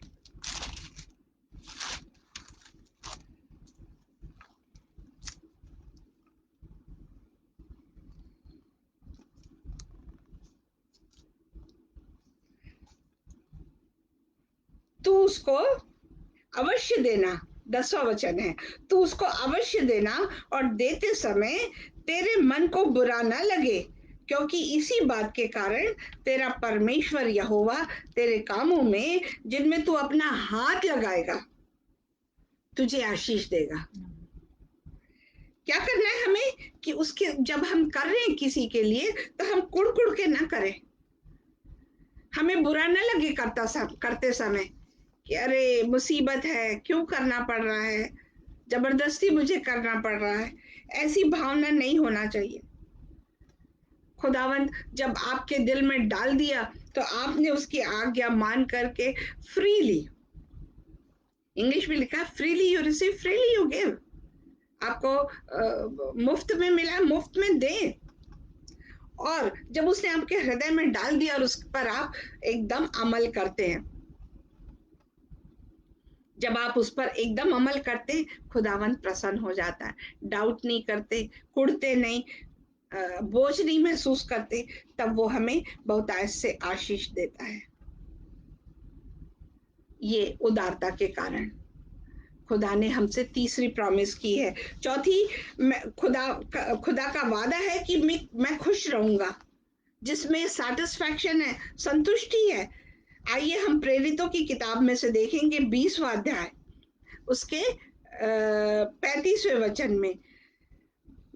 तू उसको अवश्य देना, 10वां वचन है, तू उसको अवश्य देना, और देते समय तेरे मन को बुरा न लगे, क्योंकि इसी बात के कारण तेरा परमेश्वर यहोवा तेरे कामों में जिनमें तू अपना हाथ लगाएगा तुझे आशीष देगा। क्या करना है हमें, कि उसके जब हम कर रहे हैं किसी के लिए, तो हम कुड़ कुड़ के ना करें, हमें बुरा न लगे करते समय, कि अरे मुसीबत है, क्यों करना पड़ रहा है, जबरदस्ती मुझे करना पड़ रहा है, ऐसी भावना नहीं होना चाहिए। खुदावंद जब आपके दिल में डाल दिया, तो आपने उसकी आज्ञा मान करके फ्रीली, इंग्लिश में लिखा freely you receive freely you give, आपको मुफ्त में मिला, मुफ्त में दे। और जब उसने आपके हृदय में डाल दिया और उस पर आप एकदम अमल करते हैं, जब आप उस पर एकदम अमल करते, खुदावंत प्रसन्न हो जाता है, डाउट नहीं करते, कुड़ते नहीं, बोझ नहीं महसूस करते, तब वो हमें बहुतायत से आशीष देता है। ये उदारता के कारण खुदा ने हमसे तीसरी प्रॉमिस की है। चौथी, खुदा का वादा है कि मैं खुश रहूंगा, जिसमें सैटिस्फैक्शन है, संतुष्टि है। आइए हम प्रेरितों की किताब में से देखेंगे 20वां अध्याय, उसके 35वें वचन में,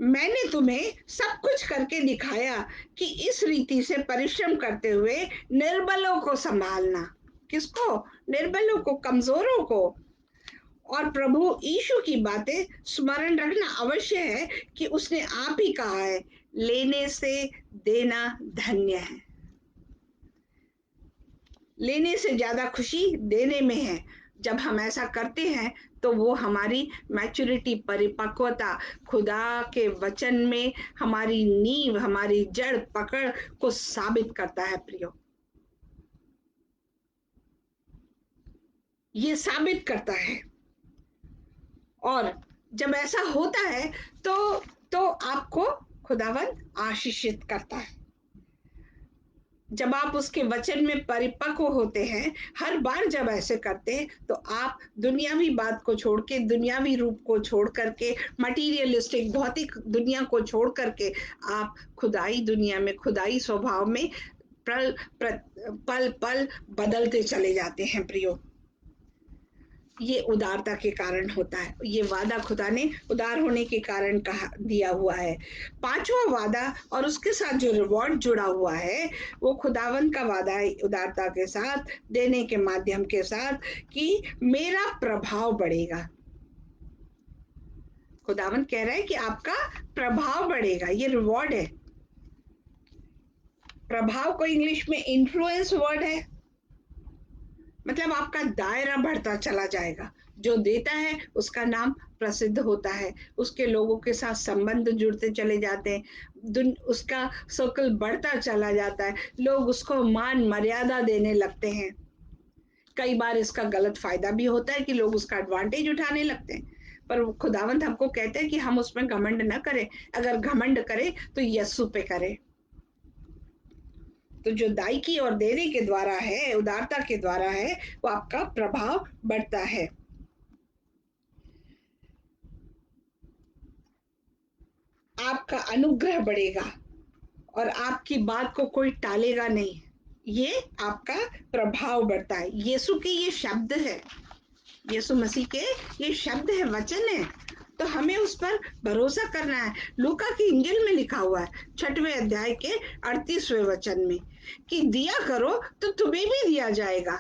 मैंने तुम्हें सब कुछ करके दिखाया कि इस रीति से परिश्रम करते हुए निर्बलों को संभालना। किसको? निर्बलों को, कमजोरों को। और प्रभु यीशु की बातें स्मरण रखना अवश्य है, कि उसने आप ही कहा है, लेने से देना धन्य है। लेने से ज्यादा खुशी देने में है। जब हम ऐसा करते हैं, तो वो हमारी मैच्योरिटी, परिपक्वता, खुदा के वचन में हमारी नींव, हमारी जड़ पकड़ को साबित करता है। प्रियो, ये साबित करता है। और जब ऐसा होता है, तो आपको खुदावंत आशीषित करता है। जब आप उसके वचन में परिपक्व होते हैं, हर बार जब ऐसे करते हैं, तो आप दुनियावी बात को छोड़ के, दुनियावी रूप को छोड़ करके, मटीरियलिस्टिक भौतिक दुनिया को छोड़ करके आप खुदाई दुनिया में, खुदाई स्वभाव में पल पल पल बदलते चले जाते हैं प्रियो। ये उदारता के कारण होता है। ये वादा खुदा ने उदार होने के कारण कहा दिया हुआ है। पांचवा वादा और उसके साथ जो रिवॉर्ड जुड़ा हुआ है, वो खुदावंत का वादा है उदारता के साथ देने के माध्यम के साथ, कि मेरा प्रभाव बढ़ेगा। खुदावंत कह रहा है कि आपका प्रभाव बढ़ेगा। ये रिवॉर्ड है। प्रभाव को इंग्लिश में इन्फ्लुएंस वर्ड है, मतलब आपका दायरा बढ़ता चला जाएगा। जो देता है उसका नाम प्रसिद्ध होता है, उसके लोगों के साथ संबंध जुड़ते चले जाते हैं, उसका सर्कल बढ़ता चला जाता है, लोग उसको मान मर्यादा देने लगते हैं। कई बार इसका गलत फायदा भी होता है कि लोग उसका एडवांटेज उठाने लगते हैं, पर खुदावंत हमको कहते हैं कि हम उसमें घमंड न करें। अगर घमंड करें तो यस्सु पे करें। तो जो दायकी और देने के द्वारा है, उदारता के द्वारा है, वो आपका प्रभाव बढ़ता है। आपका अनुग्रह बढ़ेगा और आपकी बात को कोई टालेगा नहीं। ये आपका प्रभाव बढ़ता है। यीशु के ये शब्द है, यीशु मसीह के ये शब्द है, वचन है, तो हमें उस पर भरोसा करना है। लूका की इंजिल में लिखा हुआ है 6वें अध्याय के 38वें वचन में कि दिया करो तो तुम्हें भी दिया जाएगा।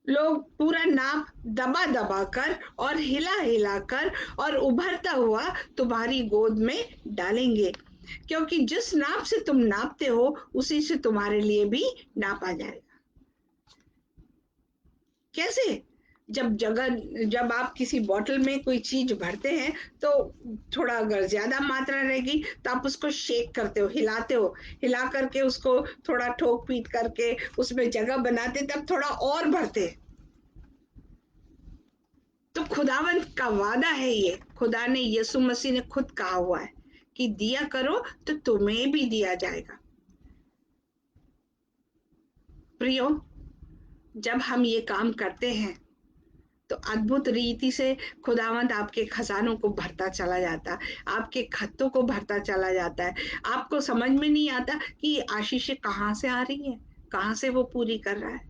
लोग पूरा नाप दबा दबा कर और हिला हिला कर और उभरता हुआ तुम्हारी गोद में डालेंगे, क्योंकि जिस नाप से तुम नापते हो उसी से तुम्हारे लिए भी नापा जाएगा। कैसे? जब आप किसी बॉटल में कोई चीज भरते हैं, तो थोड़ा अगर ज्यादा मात्रा रहेगी तो आप उसको शेक करते हो, हिलाते हो, हिला करके उसको थोड़ा ठोक पीट करके उसमें जगह बनाते, तब थोड़ा और भरते। तो खुदावंत का वादा है ये, खुदा ने, यीशु मसीह ने खुद कहा हुआ है कि दिया करो तो तुम्हें भी दिया जाएगा। प्रियो, जब हम ये काम करते हैं तो अद्भुत रीति से खुदावंत आपके खजानों को भरता चला जाता, आपके खत्तों को भरता चला जाता है। आपको समझ में नहीं आता कि ये आशीषें कहाँ से आ रही हैं, कहाँ से वो पूरी कर रहा है।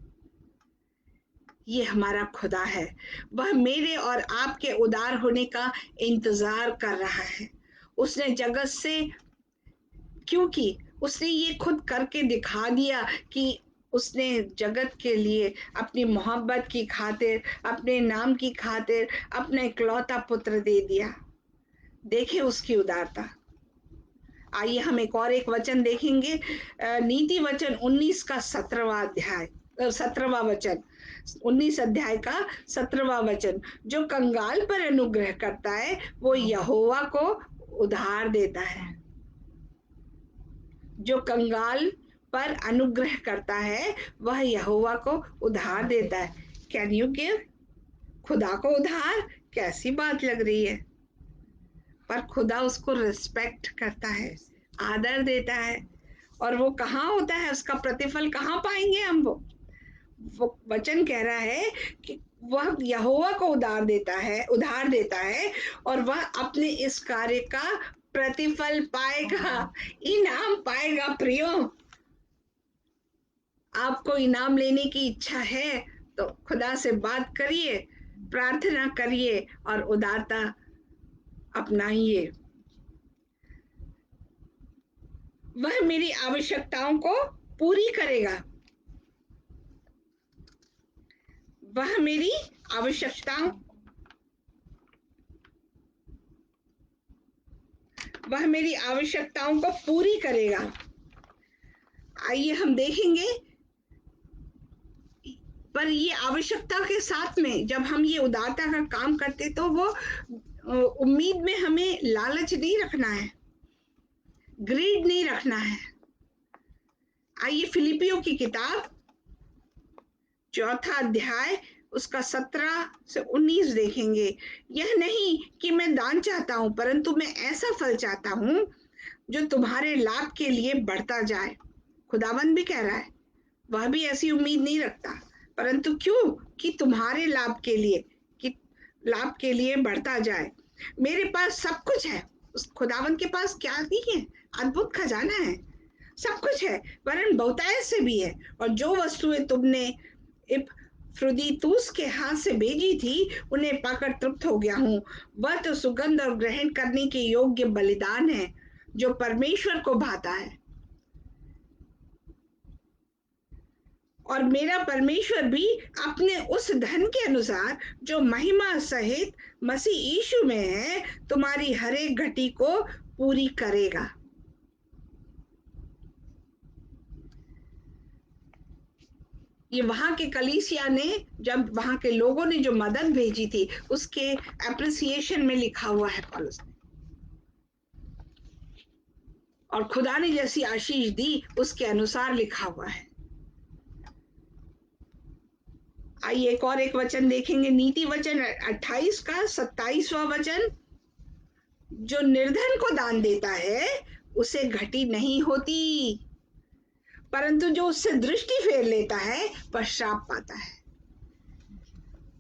ये हमारा खुदा है, वह मेरे और आपके उदार होने का इंतजार कर रहा है। उसने जगत से, क्योंकि उसने ये खुद करके दिखा दिया कि उसने जगत के लिए अपनी मोहब्बत की खातिर, अपने नाम की खातिर अपना इकलौता पुत्र दे दिया। देखे उसकी उदारता। आइए हम एक वचन देखेंगे, नीति वचन 19 का 17वां अध्याय, 17वां वचन, 19 अध्याय का 17वां वचन। जो कंगाल पर अनुग्रह करता है वो यहोवा को उधार देता है। जो कंगाल पर अनुग्रह करता है वह यहोवा को उधार देता है। Can you give? खुदा को उधार? कैसी बात लग रही है, पर खुदा उसको रिस्पेक्ट करता है, आदर देता है। और वो कहाँ होता है, उसका प्रतिफल कहाँ पाएंगे हम? वो वचन कह रहा है कि वह यहोवा को उधार देता है और वह अपने इस कार्य का प्रतिफल पाएगा, इनाम पाएगा। प्रियो, आपको इनाम लेने की इच्छा है तो खुदा से बात करिए, प्रार्थना करिए और उदारता अपनाइए। वह मेरी आवश्यकताओं को पूरी करेगा। वह मेरी आवश्यकताओं वह मेरी आवश्यकताओं को पूरी करेगा। आइए हम देखेंगे, पर ये आवश्यकता के साथ में जब हम ये उदारता का काम करते तो वो उम्मीद में हमें लालच नहीं रखना है, ग्रीड नहीं रखना है। आइए फिलिपियों की किताब 4 अध्याय उसका 17 से 19 देखेंगे। यह नहीं कि मैं दान चाहता हूं, परंतु मैं ऐसा फल चाहता हूं जो तुम्हारे लाभ के लिए बढ़ता जाए। खुदावंद भी कह रहा है, वह भी ऐसी उम्मीद नहीं रखता, परंतु क्यों? कि तुम्हारे लाभ के लिए, कि लाभ के लिए बढ़ता जाए। मेरे पास सब कुछ है। उस खुदावंद के पास क्या नहीं है? अद्भुत खजाना है, सब कुछ है, वरन बहुतायत से भी है। और जो वस्तुएं तुमने इपफ्रुदीतुस के हाथ से भेजी थी, उन्हें पाकर तृप्त हो गया हूँ। वह तो सुगंध और ग्रहण करने के योग्य बलिदान है, जो परमेश्वर को भाता है। और मेरा परमेश्वर भी अपने उस धन के अनुसार जो महिमा सहित मसीह यीशु में है, तुम्हारी हर एक घटी को पूरी करेगा। ये वहां के कलीसिया ने, जब वहां के लोगों ने जो मदद भेजी थी, उसके अप्रिसिएशन में लिखा हुआ है पौलुस ने। और खुदा ने जैसी आशीष दी, उसके अनुसार लिखा हुआ है। आइए एक वचन देखेंगे, नीति वचन 28 का 27वां वचन। जो निर्धन को दान देता है, उसे घटी नहीं होती, परंतु जो उससे दृष्टि फेर लेता है, वह श्राप पाता है।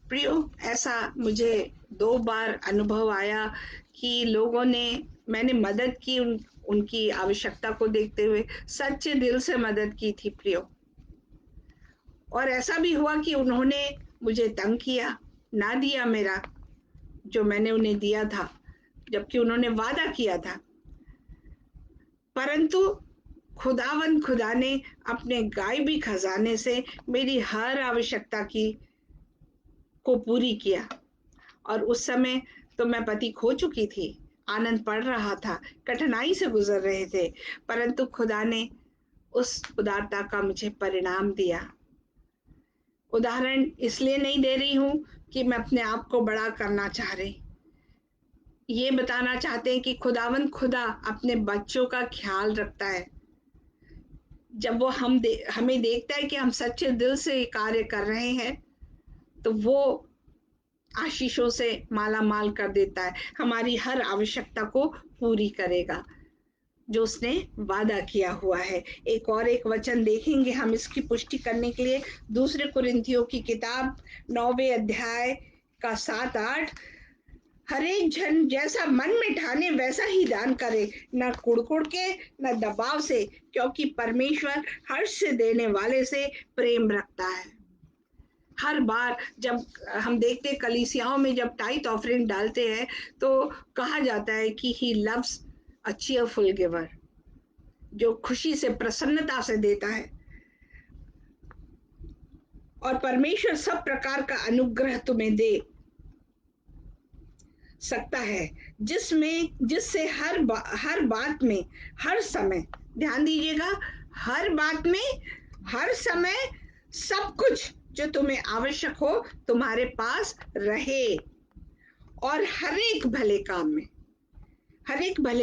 प्रियो, ऐसा मुझे 2 बार अनुभव आया कि लोगों ने, मैंने मदद की, उनकी आवश्यकता को देखते हुए सच्चे दिल से मदद की थी प्रियो। और ऐसा भी हुआ कि उन्होंने मुझे तंग किया, ना दिया मेरा जो मैंने उन्हें दिया था, जबकि उन्होंने वादा किया था। परंतु खुदा ने अपने गायबी खजाने से मेरी हर आवश्यकता को पूरी किया। और उस समय तो मैं पति खो चुकी थी, आनंद पड़ रहा था, कठिनाई से गुजर रहे थे, परंतु खुदा ने उस उदारता का मुझे परिणाम दिया। उदाहरण इसलिए नहीं दे रही हूं कि मैं अपने आप को बड़ा करना चाह रही, ये बताना चाहते हैं कि खुदा अपने बच्चों का ख्याल रखता है। जब वो हमें देखता है कि हम सच्चे दिल से कार्य कर रहे हैं, तो वो आशीषों से माला माल कर देता है, हमारी हर आवश्यकता को पूरी करेगा जो उसने वादा किया हुआ है। एक वचन देखेंगे हम इसकी पुष्टि करने के लिए, दूसरे कुरिन्थियों की किताब 9वें अध्याय का 7-8। हर एक जन जैसा मन में ठाने वैसा ही दान करे, न कुड़कुड़ के न दबाव से, क्योंकि परमेश्वर हर्ष से देने वाले से प्रेम रखता है। हर बार जब हम देखते कलीसियाओं में जब टाइथ ऑफरिंग डालते हैं, तो कहा जाता है कि he loves a cheerful giver, जो खुशी से प्रसन्नता से देता है। और परमेश्वर सब प्रकार का अनुग्रह तुम्हें दे सकता है, जिससे हर बात में, हर समय, ध्यान दीजिएगा, हर बात में, हर समय, सब कुछ जो तुम्हें आवश्यक हो तुम्हारे पास रहे। और हर एक भले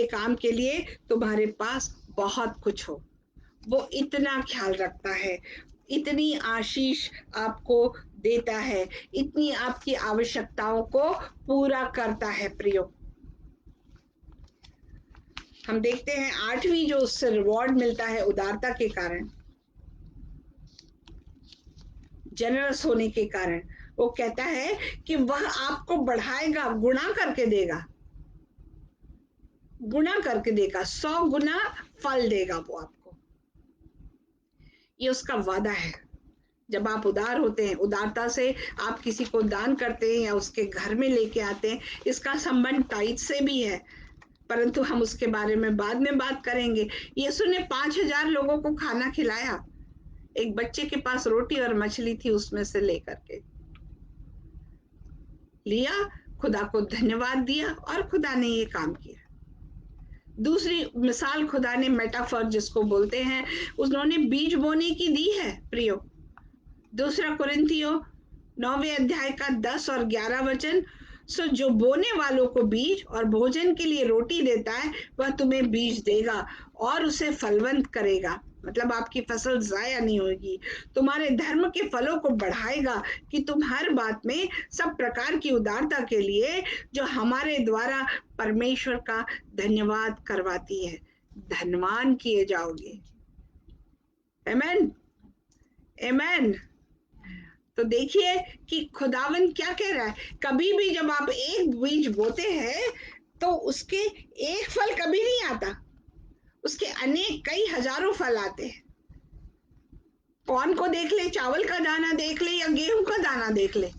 काम के लिए तुम्हारे पास बहुत कुछ हो। वो इतना ख्याल रखता है, इतनी आशीष आपको देता है, इतनी आपकी आवश्यकताओं को पूरा करता है प्रियो। हम देखते हैं 8वीं जो उससे रिवॉर्ड मिलता है उदारता के कारण, जनरस होने के कारण, वो कहता है कि वह आपको बढ़ाएगा, गुणा करके देगा, 100 गुना फल देगा वो आपको। ये उसका वादा है। जब आप उदार होते हैं, उदारता से आप किसी को दान करते हैं या उसके घर में लेके आते हैं, इसका संबंध टाइट से भी है, परंतु हम उसके बारे में बाद में बात करेंगे। यीशु ने 5000 लोगों को खाना खिलाया, एक बच्चे के पास रोटी और मछली थी, उसमें से लेकर के लिया, खुदा को धन्यवाद दिया और खुदा ने ये काम किया। दूसरी मिसाल खुदा ने मेटाफर जिसको बोलते हैं, उन्होंने बीज बोने की दी है प्रियो। दूसरा कुरिन्थियों 9वें अध्याय का 10 और 11 वचन। सो जो बोने वालों को बीज और भोजन के लिए रोटी देता है, वह तुम्हें बीज देगा और उसे फलवंत करेगा, मतलब आपकी फसल जाया नहीं होगी, तुम्हारे धर्म के फलों को बढ़ाएगा, कि तुम हर बात में सब प्रकार की उदारता के लिए जो हमारे द्वारा परमेश्वर का धन्यवाद करवाती है। धनवान किए जाओगे। आमेन, आमेन। तो देखिए कि खुदावन क्या कह रहा है, कभी भी जब आप एक बीज बोते हैं तो उसके एक फल कभी नहीं आता, उसके अनेक कई हजारों फल आते हैं। कौन को देख ले, चावल का दाना देख ले या गेहूं का दाना देख ले,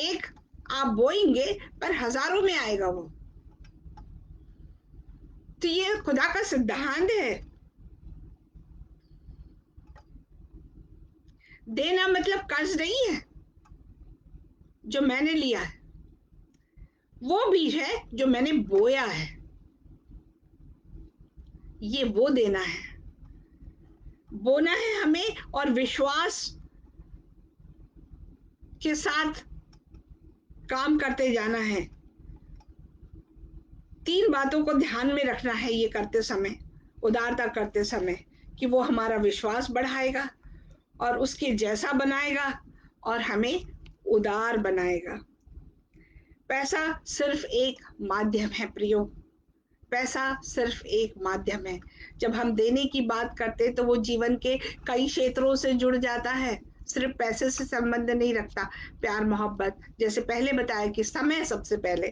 एक आप बोएंगे पर हजारों में आएगा वो। तो ये खुदा का सिद्धांत है। देना मतलब कर्ज नहीं है जो मैंने लिया है, वो बीज है जो मैंने बोया है, ये वो देना है, बोना है हमें और विश्वास के साथ काम करते जाना है। 3 बातों को ध्यान में रखना है ये करते समय, उदारता करते समय, कि वो हमारा विश्वास बढ़ाएगा और उसके जैसा बनाएगा और हमें उदार बनाएगा। पैसा सिर्फ एक माध्यम है प्रियो, पैसा सिर्फ एक माध्यम है। जब हम देने की बात करते तो वो जीवन के कई क्षेत्रों से जुड़ जाता है, सिर्फ पैसे से संबंध नहीं रखता। प्यार मोहब्बत, जैसे पहले बताया कि समय सबसे पहले,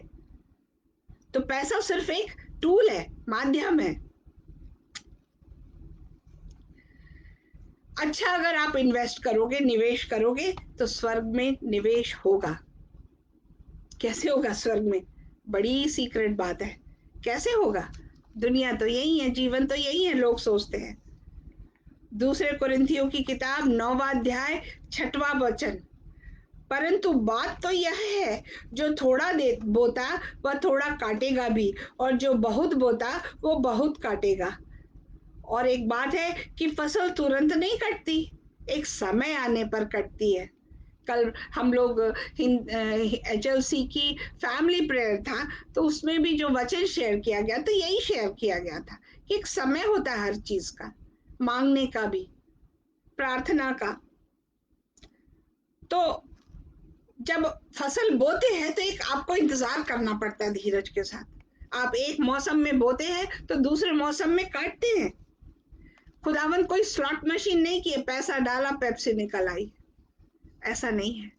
तो पैसा सिर्फ एक टूल है, माध्यम है। अच्छा, अगर आप इन्वेस्ट करोगे, निवेश करोगे, तो स्वर्ग में निवेश होगा। कैसे होगा स्वर्ग में? बड़ी सीक्रेट बात है। कैसे होगा? दुनिया तो यही है, जीवन तो यही है, लोग सोचते हैं। दूसरे कुरिन्थियों की किताब 9वां अध्याय 6वां वचन, परंतु बात तो यह है, जो थोड़ा दे बोता वह थोड़ा काटेगा भी, और जो बहुत बोता वो बहुत काटेगा। और एक बात है कि फसल तुरंत नहीं कटती, एक समय आने पर कटती है। कल हम लोग HLC की फैमिली प्रेयर था, तो उसमें भी जो वचन शेयर किया गया तो यही शेयर किया गया था कि एक समय होता है हर चीज का, मांगने का भी, प्रार्थना का। तो जब फसल बोते हैं तो एक आपको इंतजार करना पड़ता है धीरज के साथ। आप एक मौसम में बोते हैं तो दूसरे मौसम में काटते हैं। खुदावन कोई स्लॉट मशीन नहीं कि पैसा डाला पेप्सी निकल आई, ऐसा नहीं है।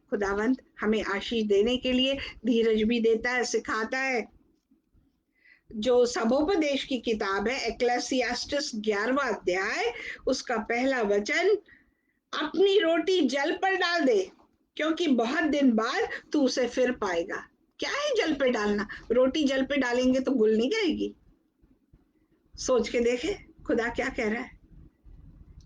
खुदावंत हमें आशीष देने के लिए धीरज भी देता है, सिखाता है। जो सबोपदेश की किताब है एक्लेसियास्टिस 11वां अध्याय, उसका पहला वचन, अपनी रोटी जल पर डाल दे, क्योंकि बहुत दिन बाद तू उसे फिर पाएगा। क्या है जल पे डालना? रोटी जल पे डालेंगे तो गुल नहीं जाएगी? सोच के देखे खुदा क्या कह रहा है।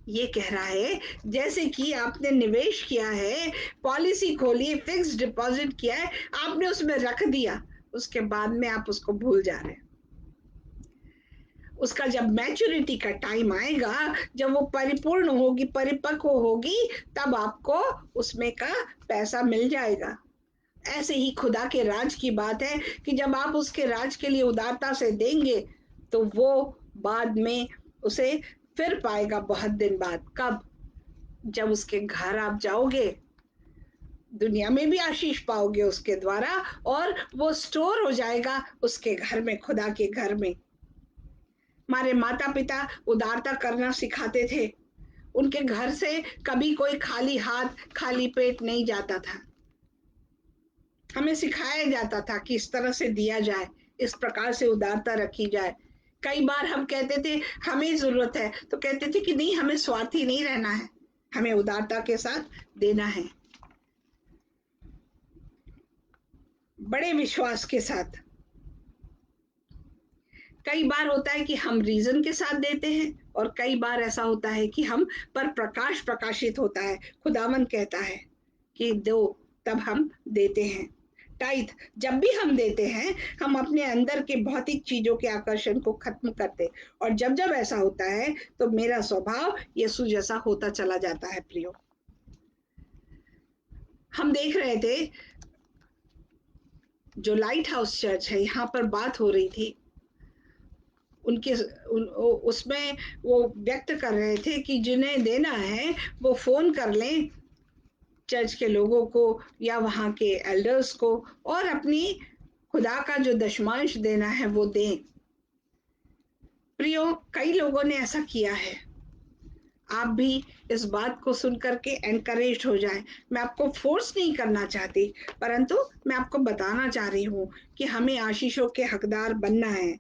ये कह रहा है जैसे कि आपने निवेश किया है, पॉलिसी खोली, फिक्स डिपॉजिट किया है, आपने उसमें रख दिया, उसके बाद में आप उसको भूल जा रहे हैं। उसका जब मैच्योरिटी का टाइम आएगा, जब वो परिपूर्ण होगी, परिपक्व होगी, तब आपको उसमें का पैसा मिल जाएगा। ऐसे ही खुदा के राज की बात है कि जब आप उसके राज के लिए उदारता से देंगे तो वो बाद में उसे फिर पाएगा बहुत दिन बाद। कब? जब उसके घर आप जाओगे, दुनिया में भी आशीष पाओगे उसके द्वारा, और वो स्टोर हो जाएगा उसके घर में, खुदा के घर में। हमारे माता पिता उदारता करना सिखाते थे, उनके घर से कभी कोई खाली हाथ खाली पेट नहीं जाता था। हमें सिखाया जाता था कि इस तरह से दिया जाए, इस प्रकार से उदारता रखी जाए। कई बार हम कहते थे हमें जरूरत है, तो कहते थे कि नहीं, हमें स्वार्थी नहीं रहना है, हमें उदारता के साथ देना है, बड़े विश्वास के साथ। कई बार होता है कि हम रीजन के साथ देते हैं, और कई बार ऐसा होता है कि हम पर प्रकाश प्रकाशित होता है, खुदावन कहता है कि दो, तब हम देते हैं। टाइथ जब भी हम देते हैं, हम अपने अंदर के भौतिक चीजों के आकर्षण को खत्म करते, और जब जब ऐसा होता है तो मेरा स्वभाव यीशु जैसा होता चला जाता है प्रियो। हम देख रहे थे जो लाइट हाउस चर्च है, यहाँ पर बात हो रही थी, उनके उसमें वो व्यक्त कर रहे थे कि जिन्हें देना है वो फोन कर लें चर्च के लोगों को या वहाँ के एल्डर्स को, और अपनी खुदा का जो दशमांश देना है वो दें। प्रियो, कई लोगों ने ऐसा किया है। आप भी इस बात को सुन करके एनकरेज हो जाए। मैं आपको फोर्स नहीं करना चाहती, परंतु मैं आपको बताना चाह रही हूँ कि हमें आशीषों के हकदार बनना है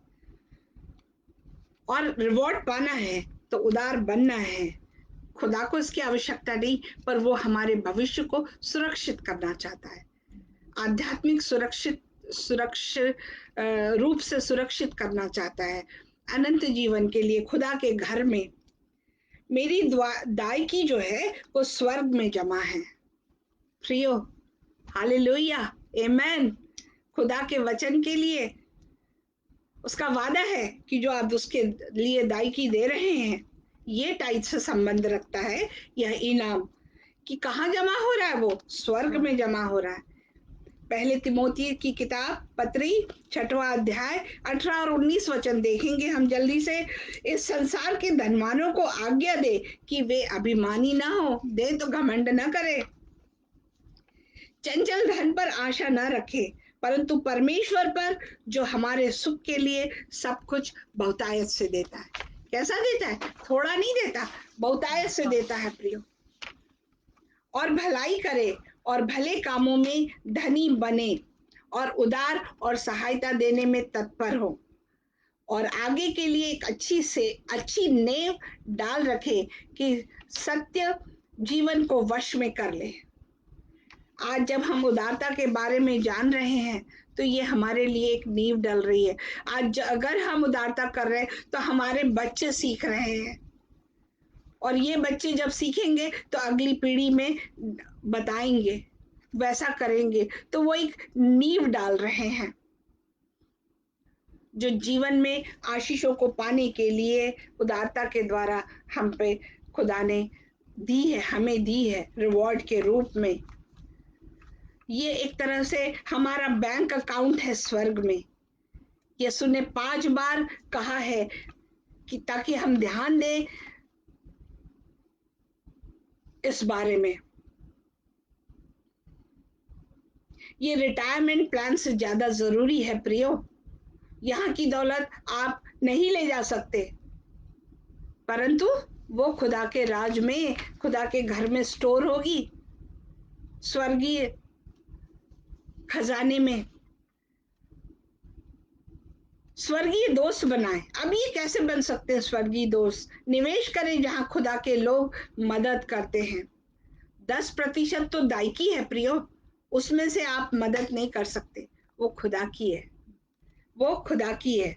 और रिवॉर्ड पाना है, तो उदार बनना है। खुदा को इसकी आवश्यकता नहीं, पर वो हमारे भविष्य को सुरक्षित करना चाहता है। आध्यात्मिक सुरक्षित रूप से सुरक्षित करना चाहता है। अनंत जीवन के लिए खुदा के घर में मेरी दायकी जो है वो स्वर्ग में जमा है। प्रियो, हालेलुया, आमेन। खुदा के वचन के लिए उसका वादा है कि जो आप उसके लिए दायकी दे रहे हैं, ये टाइट से संबंध रखता है। यह इनाम कि कहाँ जमा हो रहा है, वो स्वर्ग में जमा हो रहा है। पहले तिमोथी की किताब पत्री 6वां अध्याय 18 और 19 वचन देखेंगे हम जल्दी से। इस संसार के धनवानों को आज्ञा दे कि वे अभिमानी ना हो, दे तो घमंड न करे, चंचल धन पर आशा न रखे, परंतु परमेश्वर पर जो हमारे सुख के लिए सब कुछ बहुतायत से देता है। कैसा देता है? थोड़ा नहीं देता, बहुतायत से देता है प्रियो। और भलाई करे और भले कामों में धनी बने और उदार और सहायता देने में तत्पर हो, और आगे के लिए एक अच्छी नींव डाल रखे कि सत्य जीवन को वश में कर ले। आज जब हम उदारता के बारे में जान रहे हैं, तो ये हमारे लिए एक नींव डल रही है। आज अगर हम उदारता कर रहे हैं, तो हमारे बच्चे सीख रहे हैं, और ये बच्चे जब सीखेंगे तो अगली पीढ़ी में बताएंगे, वैसा करेंगे, तो वो एक नींव डाल रहे हैं जो जीवन में आशीषों को पाने के लिए उदारता के द्वारा हम पे खुदा ने दी है, हमें दी है रिवॉर्ड के रूप में। ये एक तरह से हमारा बैंक अकाउंट है स्वर्ग में। यीशु ने 5 बार कहा है कि ताकि हम ध्यान दें इस बारे में। ये रिटायरमेंट प्लान से ज्यादा जरूरी है प्रियो। यहाँ की दौलत आप नहीं ले जा सकते, परंतु वो खुदा के राज में, खुदा के घर में स्टोर होगी, स्वर्गीय खजाने में। स्वर्गीय दोस्त बनाए। अब ये कैसे बन सकते हैं स्वर्गीय दोस्त? निवेश करें जहां खुदा के लोग मदद करते हैं। 10% तो दायकी है प्रियो, उसमें से आप मदद नहीं कर सकते, वो खुदा की है, वो खुदा की है।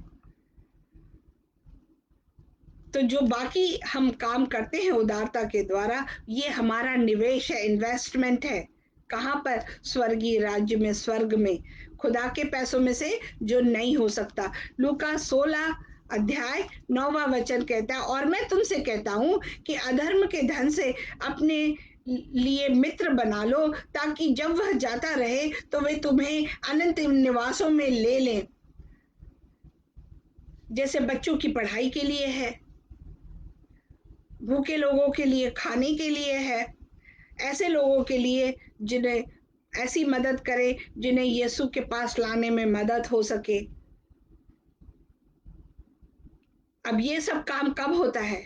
तो जो बाकी हम काम करते हैं उदारता के द्वारा, ये हमारा निवेश है, इन्वेस्टमेंट है। कहाँ पर? स्वर्गीय राज्य में, स्वर्ग में, खुदा के पैसों में से जो नहीं हो सकता। लूका 16 अध्याय 9वां वचन कहता है, और मैं तुमसे कहता हूं कि अधर्म के धन से अपने लिए मित्र बना लो, ताकि जब वह जाता रहे तो वे तुम्हें अनंत निवासों में ले लें। जैसे बच्चों की पढ़ाई के लिए है, भूखे लोगों के लिए खाने के लिए है, ऐसे लोगों के लिए जिन्हें ऐसी मदद करे जिन्हें यीशु के पास लाने में मदद हो सके। अब ये सब काम कब होता है?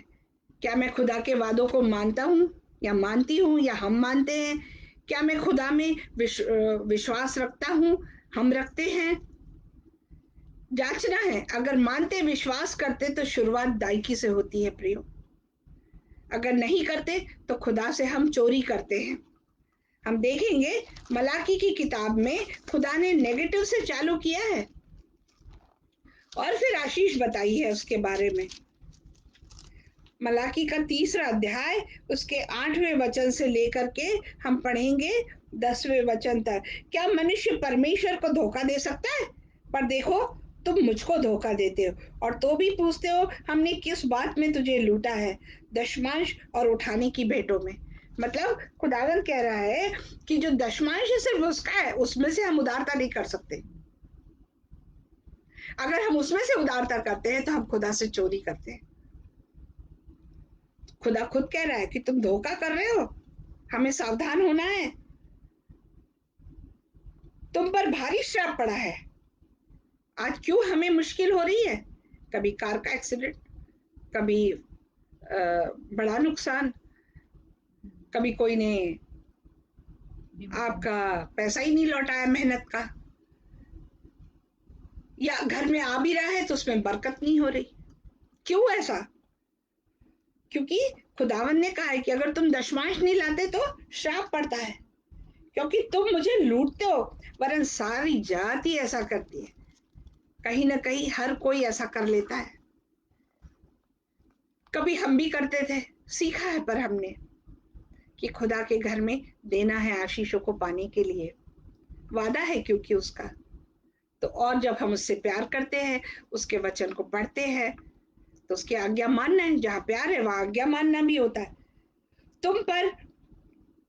क्या मैं खुदा के वादों को मानता हूँ या मानती हूँ, या हम मानते हैं? क्या मैं खुदा में विश्वास रखता हूँ, हम रखते हैं? जांचना है। अगर मानते विश्वास करते तो शुरुआत दायकी से होती है प्रियो। अगर नहीं करते तो खुदा से हम चोरी करते हैं। हम देखेंगे मलाकी की किताब में खुदा ने नेगेटिव से चालू किया है और फिर आशीष बताई है उसके बारे में। मलाकी का 3रा अध्याय उसके 8वें वचन से लेकर के हम पढ़ेंगे 10वें वचन तक। क्या मनुष्य परमेश्वर को धोखा दे सकता है? पर देखो, तुम मुझको धोखा देते हो, और तो भी पूछते हो हमने किस बात में तुझे लूटा है? दशमांश और उठाने की भेंटों में। मतलब खुदावंद कह रहा है कि जो दशमांश है सिर्फ उसका है, उसमें से हम उदारता नहीं कर सकते। अगर हम उसमें से उदारता करते हैं तो हम खुदा से चोरी करते हैं। खुदा खुद कह रहा है कि तुम धोखा कर रहे हो, हमें सावधान होना है, तुम पर भारी श्राप पड़ा है। आज क्यों हमें मुश्किल हो रही है? कभी कार का एक्सीडेंट, कभी बड़ा नुकसान, कभी कोई ने आपका पैसा ही नहीं लौटाया मेहनत का, या घर में आ भी रहा है तो उसमें बरकत नहीं हो रही। क्यों ऐसा? क्योंकि खुदावन ने कहा है कि अगर तुम दशमांश नहीं लाते तो श्राप पड़ता है, क्योंकि तुम मुझे लूटते हो। वरन सारी जाति ऐसा करती है, कहीं ना कहीं हर कोई ऐसा कर लेता है। कभी हम भी करते थे, सीखा है पर हमने कि खुदा के घर में देना है आशीषों को पाने के लिए, वादा है क्योंकि उसका। तो और जब हम उससे प्यार करते हैं, उसके वचन को पढ़ते हैं, तो उसकी आज्ञा मानना है। जहां प्यार है वहां आज्ञा मानना भी होता है। तुम पर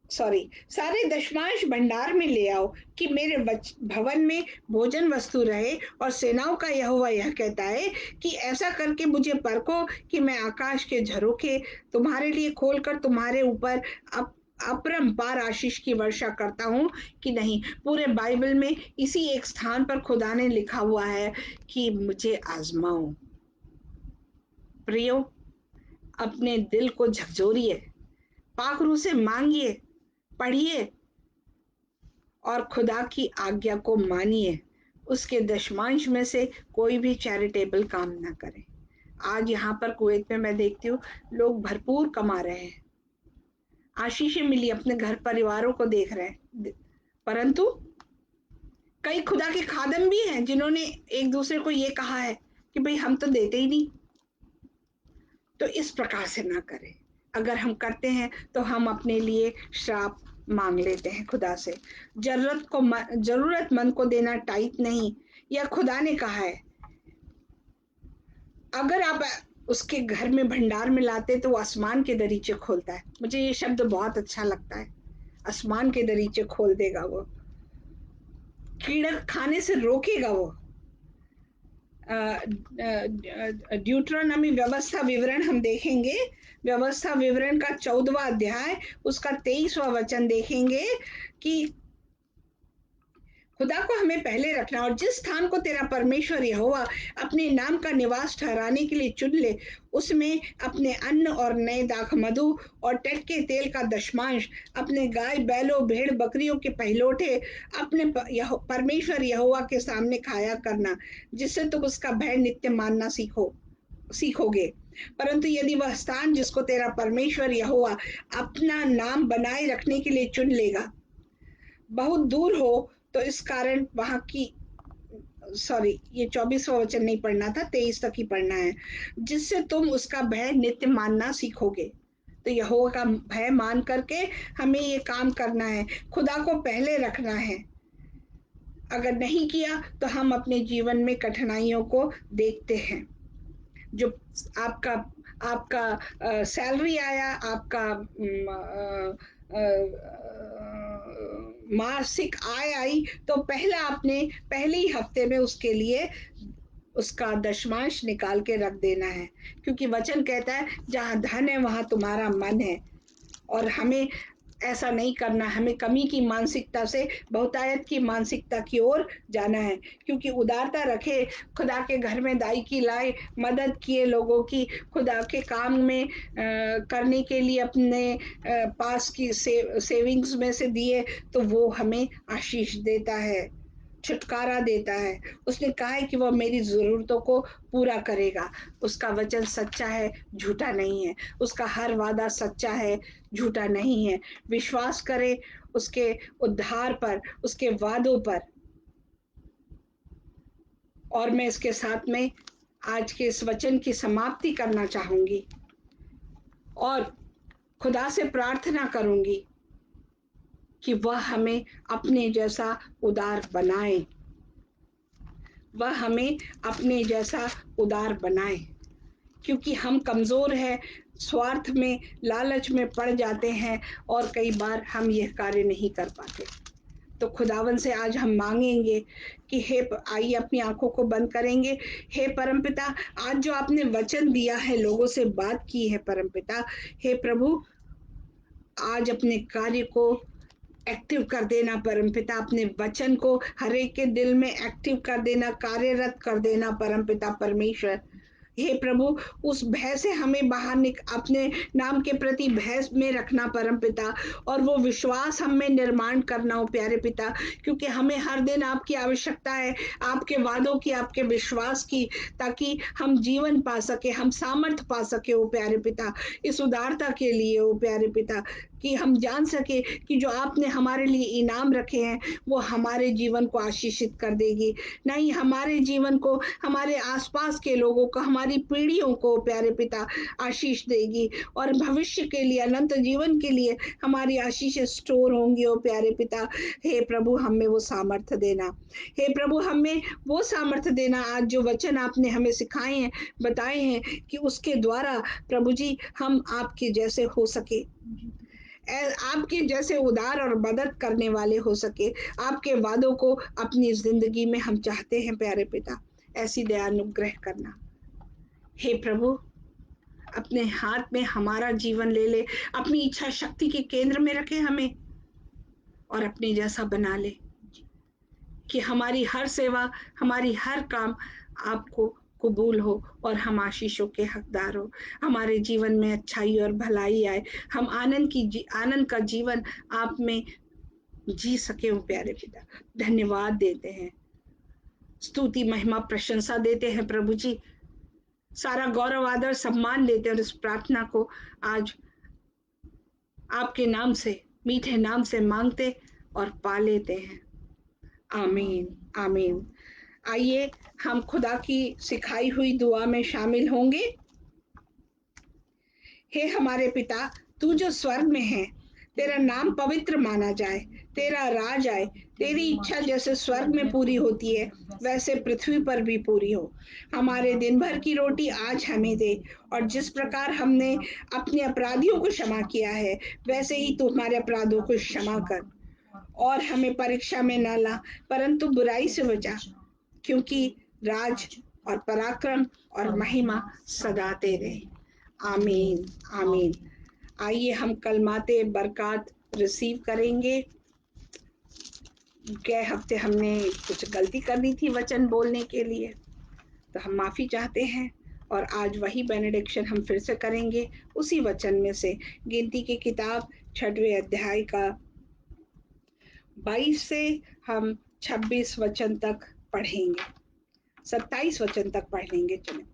सारे दशमांश भंडार में ले आओ कि मेरे भवन में भोजन वस्तु रहे। और सेनाओं का यहोवा यह कहता है कि ऐसा करके मुझे परखो कि मैं आकाश के झरोखे तुम्हारे लिए खोलकर तुम्हारे ऊपर अपरंपार आशीष की वर्षा करता हूं कि नहीं। पूरे बाइबल में इसी एक स्थान पर खुदा ने लिखा हुआ है कि मुझे आजमाओ। प्रियो, अपने दिल को झकझोरिए, पाक रूह से मांगिए, पढ़िए और खुदा की आज्ञा को मानिए। उसके दशमांश में से कोई भी चैरिटेबल काम ना करें। आज यहाँ पर कुवैत में मैं देखती हूँ, लोग भरपूर कमा रहे हैं, आशीषें मिली, अपने घर परिवारों को देख रहे हैं, परंतु कई खुदा के खादम भी हैं जिन्होंने एक दूसरे को ये कहा है कि भाई हम तो देते ही नहीं। तो इस प्रकार से ना करें। अगर हम करते हैं तो हम अपने लिए श्राप मांग लेते हैं खुदा से। जरूरतमंद को देना टाइट नहीं, यह खुदा ने कहा है। अगर आप उसके घर में भंडार में लाते तो वो आसमान के दरीचे खोलता है। मुझे ये शब्द बहुत अच्छा लगता है, आसमान के दरीचे खोल देगा वो, कीड़ा खाने से रोकेगा वो। ड्यूट्रोनॉमी व्यवस्था विवरण हम देखेंगे, व्यवस्था विवरण का 14वां अध्याय उसका 23वां वचन देखेंगे कि खुदा को हमें पहले रखना, और जिस स्थान को तेरा परमेश्वर यहोवा अपने नाम का निवास ठहराने के लिए चुन ले, उसमें अपने अन्न और नए दाख मधु और टट के तेल का दशमांश, अपने गाय बैलों भेड़ बकरियों के पहलोठे अपने परमेश्वर यहोवा के सामने खाया करना, जिससे तुम उसका भय नित्य मानना सीखोगे। परंतु यदि वह स्थान जिसको तेरा परमेश्वर यहोवा अपना नाम बनाए रखने के लिए चुन लेगा बहुत दूर हो, तो इस कारण वहां की ये 24वां वचन नहीं पढ़ना था, 23 तक ही पढ़ना है, जिससे तुम उसका भय नित्य मानना सीखोगे। तो यहोवा का भय मान करके हमें ये काम करना है, खुदा को पहले रखना है। अगर नहीं किया तो हम अपने जीवन में कठिनाइयों को देखते हैं। जो आपका आपका सैलरी आया, आपका मासिक आय आई, तो पहले ही हफ्ते में उसके लिए उसका दशमांश निकाल के रख देना है। क्योंकि वचन कहता है जहां धन है वहां तुम्हारा मन है। और हमें ऐसा नहीं करना, हमें कमी की मानसिकता से बहुतायत की मानसिकता की ओर जाना है। क्योंकि उदारता रखे, खुदा के घर में दाई की लाए, मदद किए लोगों की, खुदा के काम में करने के लिए अपने पास की सेविंग्स में से दिए, तो वो हमें आशीष देता है, छुटकारा देता है। उसने कहा है कि वह मेरी जरूरतों को पूरा करेगा। उसका वचन सच्चा है, झूठा नहीं है। उसका हर वादा सच्चा है, झूठा नहीं है। विश्वास करें उसके उद्धार पर, उसके वादों पर। और मैं इसके साथ में आज के इस वचन की समाप्ति करना चाहूंगी और खुदा से प्रार्थना करूंगी कि वह हमें अपने जैसा उदार बनाए, वह हमें अपने जैसा उदार बनाए। क्योंकि हम कमजोर हैं, स्वार्थ में लालच में पड़ जाते हैं और कई बार हम यह कार्य नहीं कर पाते। तो खुदावन से आज हम मांगेंगे कि हे, आइए अपनी आंखों को बंद करेंगे। हे परमपिता, आज जो आपने वचन दिया है, लोगों से बात की है परमपिता, हे प्रभु, आज अपने कार्य को एक्टिव कर देना परमपिता, अपने वचन को हर एक के दिल में एक्टिव कर देना, कार्यरत कर देना परमपिता परमेश्वर। हे प्रभु, उस भय से हमें अपने नाम के प्रति भय में रखना परम पिता, और वो विश्वास हम में निर्माण करना हो प्यारे पिता, क्योंकि हमें हर दिन आपकी आवश्यकता है, आपके वादों की, आपके विश्वास की, ताकि हम जीवन पा सके, हम सामर्थ पा सके हो प्यारे पिता, इस उदारता के लिए हो प्यारे पिता, कि हम जान सके कि जो आपने हमारे लिए इनाम रखे हैं वो हमारे जीवन को आशीषित कर देगी, नहीं हमारे जीवन को, हमारे आसपास के लोगों को, हमारी पीढ़ियों को प्यारे पिता आशीष देगी, और भविष्य के लिए, अनंत जीवन के लिए हमारी आशीष स्टोर होंगी ओ प्यारे पिता। हे प्रभु, हमें वो सामर्थ्य देना, हे प्रभु हमें वो सामर्थ्य देना, आज जो वचन आपने हमें सिखाए हैं, बताए हैं, कि उसके द्वारा प्रभु जी हम आपके जैसे हो सके, आपके जैसे उदार और मदद करने वाले हो सके, आपके वादों को अपनी जिंदगी में हम चाहते हैं प्यारे पिता, ऐसी दया अनुग्रह करना। हे प्रभु, अपने हाथ में हमारा जीवन ले ले, अपनी इच्छा शक्ति के केंद्र में रखे हमें, और अपने जैसा बना ले, कि हमारी हर सेवा, हमारी हर काम आपको कबूल हो, और हम आशीषों के हकदार हो, हमारे जीवन में अच्छाई और भलाई आए, हम आनंद का जीवन आप में जी सके हो प्यारे पिता। धन्यवाद देते हैं, स्तुति महिमा प्रशंसा देते हैं प्रभु जी, सारा गौरव आदर सम्मान देते हैं, और इस प्रार्थना को आज आपके नाम से, मीठे नाम से मांगते और पा लेते हैं। आमीन आमीन। आइए हम खुदा की सिखाई हुई दुआ में शामिल होंगे। हे हमारे पिता, तू जो स्वर्ग में है, तेरा नाम पवित्र माना जाए, तेरा राज आए, तेरी इच्छा जैसे स्वर्ग में पूरी होती है वैसे पृथ्वी पर भी पूरी हो। हमारे दिन भर की रोटी आज हमें दे, और जिस प्रकार हमने अपने अपराधियों को क्षमा किया है वैसे ही तू हमारे अपराधों को क्षमा कर, और हमें परीक्षा में न ला, परंतु बुराई से बचा, क्योंकि राज और पराक्रम और महिमा सदा तेरे। आमीन आमीन। आइए हम कलमाते बरकत रिसीव करेंगे। गए हफ्ते हमने कुछ गलती कर दी थी वचन बोलने के लिए, तो हम माफी चाहते हैं, और आज वही बेनेडिक्शन हम फिर से करेंगे उसी वचन में से, गिनती की किताब 6वें अध्याय का 22 से हम 26 वचन तक पढ़ेंगे, 27 वचन तक पढ़ लेंगे। चलें।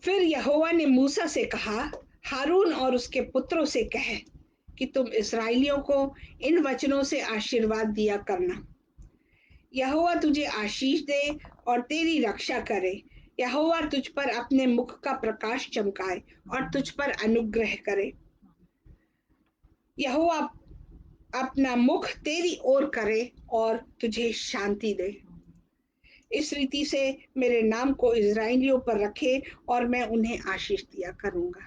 फिर यहोवा ने मूसा से कहा, हारून और उसके पुत्रों से कह कि तुम इस्राएलियों को इन वचनों से आशीर्वाद दिया करना, यहोवा तुझे आशीष दे और तेरी रक्षा करे, यहोवा तुझ पर अपने मुख का प्रकाश चमकाए और तुझ पर अनुग्रह करे, यहोवा अपना मुख तेरी ओर करे और तुझे शांति दे। इस रीति से मेरे नाम को इस्राएलियों पर रखे और मैं उन्हें आशीष दिया करूंगा।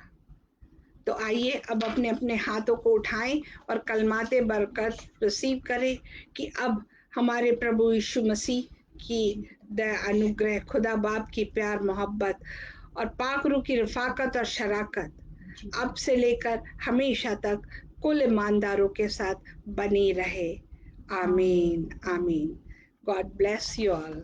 तो आइए अब अपने अपने हाथों को उठाएं और कलमाते बरकत रिसीव करें, कि अब हमारे प्रभु यीशु मसीह की दया अनुग्रह, खुदा बाप की प्यार मोहब्बत और पाक रूह की रफाकत और शराकत अब से लेकर हमेशा तक कुल ईमानदारों के साथ बनी रहे। आमीन आमीन। God bless you all.